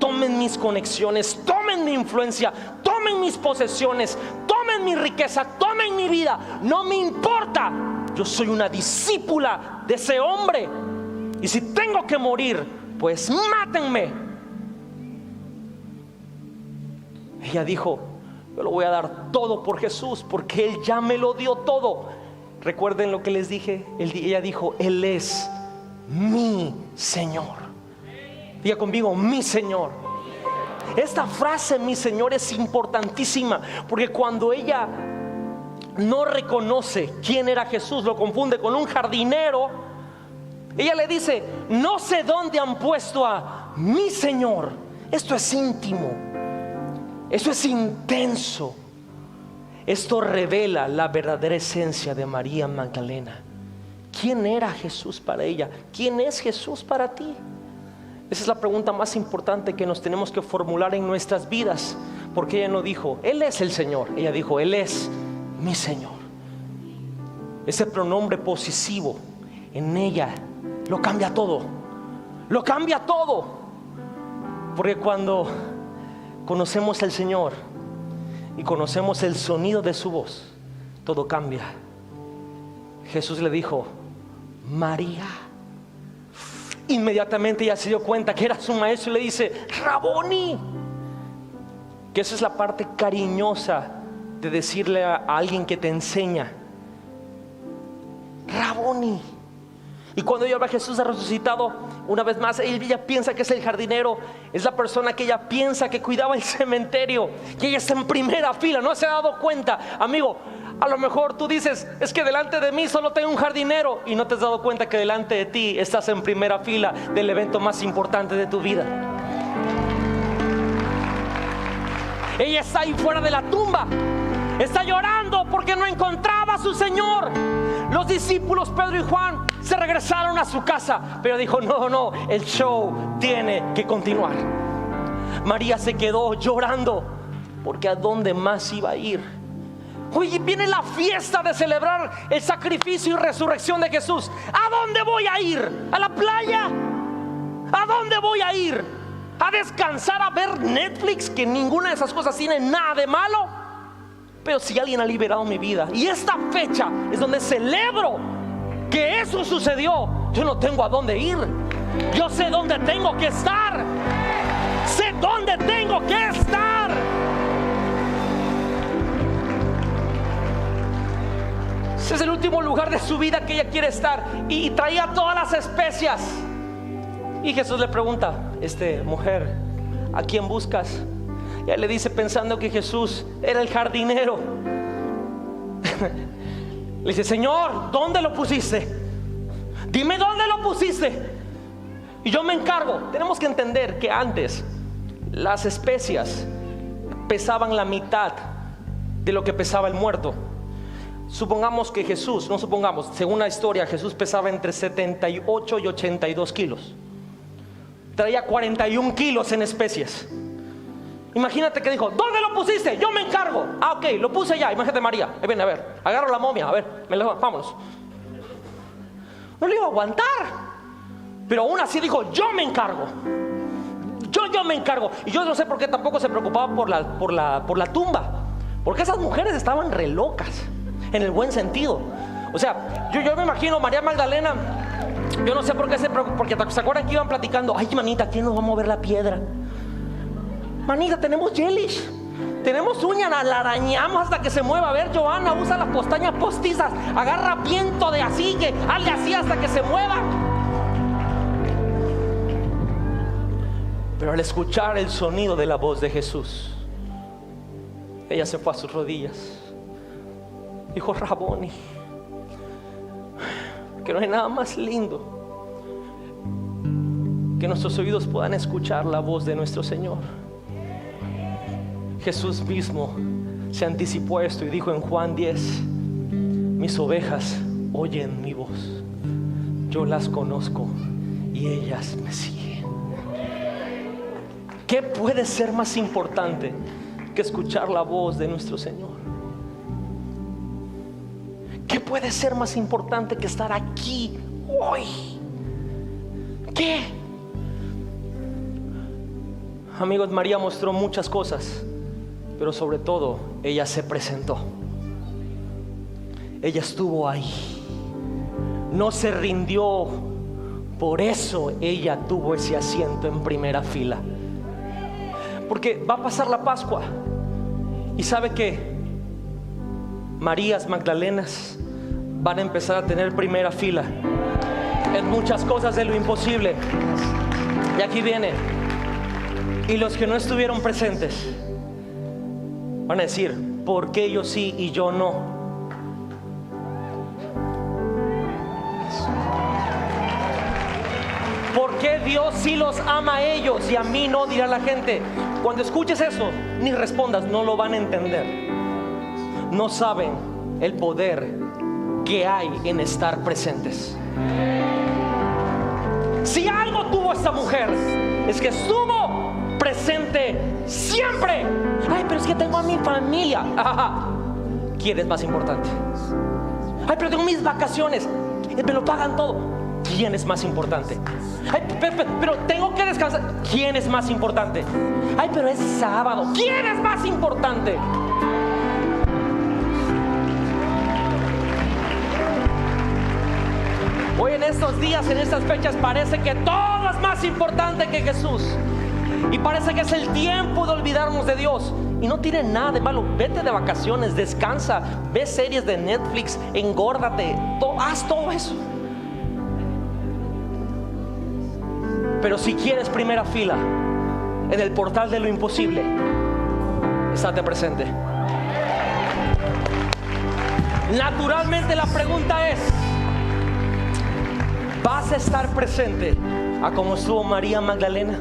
tomen mis conexiones, tomen mi influencia, tomen mis posesiones, tomen mi riqueza, tomen mi vida, no me importa. Yo soy una discípula de ese hombre, y si tengo que morir, pues mátenme. Ella dijo: yo lo voy a dar todo por Jesús, porque Él ya me lo dio todo. Recuerden lo que les dije. Ella dijo: Él es mi Señor. Diga conmigo: mi Señor. Esta frase, mi Señor, es importantísima, porque cuando ella no reconoce quién era Jesús, lo confunde con un jardinero. Ella le dice: no sé dónde han puesto a mi Señor. Esto es íntimo, esto es intenso. Esto revela la verdadera esencia de María Magdalena. ¿Quién era Jesús para ella? ¿Quién es Jesús para ti? Esa es la pregunta más importante que nos tenemos que formular en nuestras vidas, porque ella no dijo: Él es el Señor. Ella dijo: Él es mi Señor. Ese pronombre posesivo en ella lo cambia todo. Lo cambia todo. Porque cuando conocemos al Señor y conocemos el sonido de su voz, todo cambia. Jesús le dijo: María. Inmediatamente ella se dio cuenta que era su maestro y le dice: Raboni. Que esa es la parte cariñosa de decirle a alguien que te enseña: Raboni. Y cuando ella ve a Jesús ha resucitado, una vez más ella piensa que es el jardinero. Es la persona que ella piensa que cuidaba el cementerio, que ella está en primera fila. No se ha dado cuenta. Amigo, a lo mejor tú dices: es que delante de mí solo tengo un jardinero, y no te has dado cuenta que delante de ti estás en primera fila del evento más importante de tu vida. Ella está ahí fuera de la tumba. Está llorando porque no encontraba a su Señor. Los discípulos Pedro y Juan se regresaron a su casa, pero dijo: no, el show tiene que continuar. María se quedó llorando porque ¿a dónde más iba a ir? Oye, viene la fiesta de celebrar el sacrificio y resurrección de Jesús. ¿A dónde voy a ir? ¿A la playa? ¿A dónde voy a ir? ¿A descansar, a ver Netflix? Que ninguna de esas cosas tiene nada de malo. Pero si alguien ha liberado mi vida, y esta fecha es donde celebro que eso sucedió, yo no tengo a dónde ir. Yo sé dónde tengo que estar. Sé dónde tengo que estar. Ese es el último lugar de su vida que ella quiere estar. Y traía todas las especias. Y Jesús le pregunta: mujer, ¿a quién buscas? Y él le dice, pensando que Jesús era el jardinero, le dice: Señor, ¿dónde lo pusiste? Dime dónde lo pusiste y yo me encargo. Tenemos que entender que antes las especias pesaban la mitad de lo que pesaba el muerto. Supongamos que Jesús, no supongamos, según la historia, Jesús pesaba entre 78 y 82 kilos. Traía 41 kilos en especias. Imagínate que dijo: ¿dónde lo pusiste? Yo me encargo. Ah, ok, lo puse ya. Imagínate María, ven, a ver, agarro la momia, a ver, vámonos. No le iba a aguantar. Pero aún así dijo: yo me encargo. Yo me encargo. Y yo no sé por qué tampoco se preocupaba por la tumba. Porque esas mujeres estaban re locas, en el buen sentido. O sea, yo me imagino María Magdalena. Yo no sé por qué porque se acuerdan que iban platicando: ay, manita, ¿quién nos va a mover la piedra? Manita, tenemos gelish, tenemos uña, la arañamos hasta que se mueva. A ver, Joana, usa las pestañas postizas, agarra viento de así, que hazle así hasta que se mueva. Pero al escuchar el sonido de la voz de Jesús, ella se fue a sus rodillas. Dijo: Raboni. Que no hay nada más lindo que nuestros oídos puedan escuchar la voz de nuestro Señor. Jesús mismo se anticipó esto y dijo en Juan 10: mis ovejas oyen mi voz, yo las conozco y ellas me siguen. ¿Qué puede ser más importante que escuchar la voz de nuestro Señor? ¿Qué puede ser más importante que estar aquí hoy? ¿Qué? Amigos, María mostró muchas cosas, pero sobre todo ella se presentó. Ella estuvo ahí, no se rindió. Por eso ella tuvo ese asiento en primera fila. Porque va a pasar la Pascua, y sabe que Marías Magdalenas van a empezar a tener primera fila en muchas cosas de lo imposible. Y aquí viene. Y los que no estuvieron presentes van a decir: ¿por qué yo sí y yo no? ¿Por qué Dios sí los ama a ellos y a mí no? Dirá la gente. Cuando escuches eso, ni respondas, no lo van a entender. No saben el poder que hay en estar presentes. Si algo tuvo esta mujer, es que estuvo presente siempre. Ay, pero es que tengo a mi familia. ¿Quién es más importante? Ay, pero tengo mis vacaciones, me lo pagan todo. ¿Quién es más importante? Ay, pero tengo que descansar. ¿Quién es más importante? Ay, pero es sábado. ¿Quién es más importante? Hoy en estos días, en estas fechas, parece que todo es más importante que Jesús. Y parece que es el tiempo de olvidarnos de Dios. Y no tiene nada de malo. Vete de vacaciones, descansa, ve series de Netflix, engórdate, haz todo eso. Pero si quieres primera fila en el portal de lo imposible, estate presente. Naturalmente la pregunta es: ¿vas a estar presente a como estuvo María Magdalena?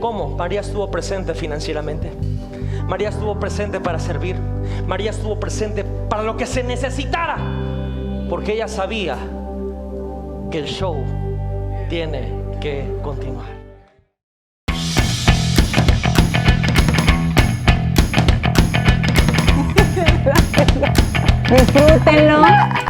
¿Cómo? María estuvo presente financieramente. María estuvo presente para servir. María estuvo presente para lo que se necesitara, porque ella sabía que el show tiene que continuar. Disfrútenlo.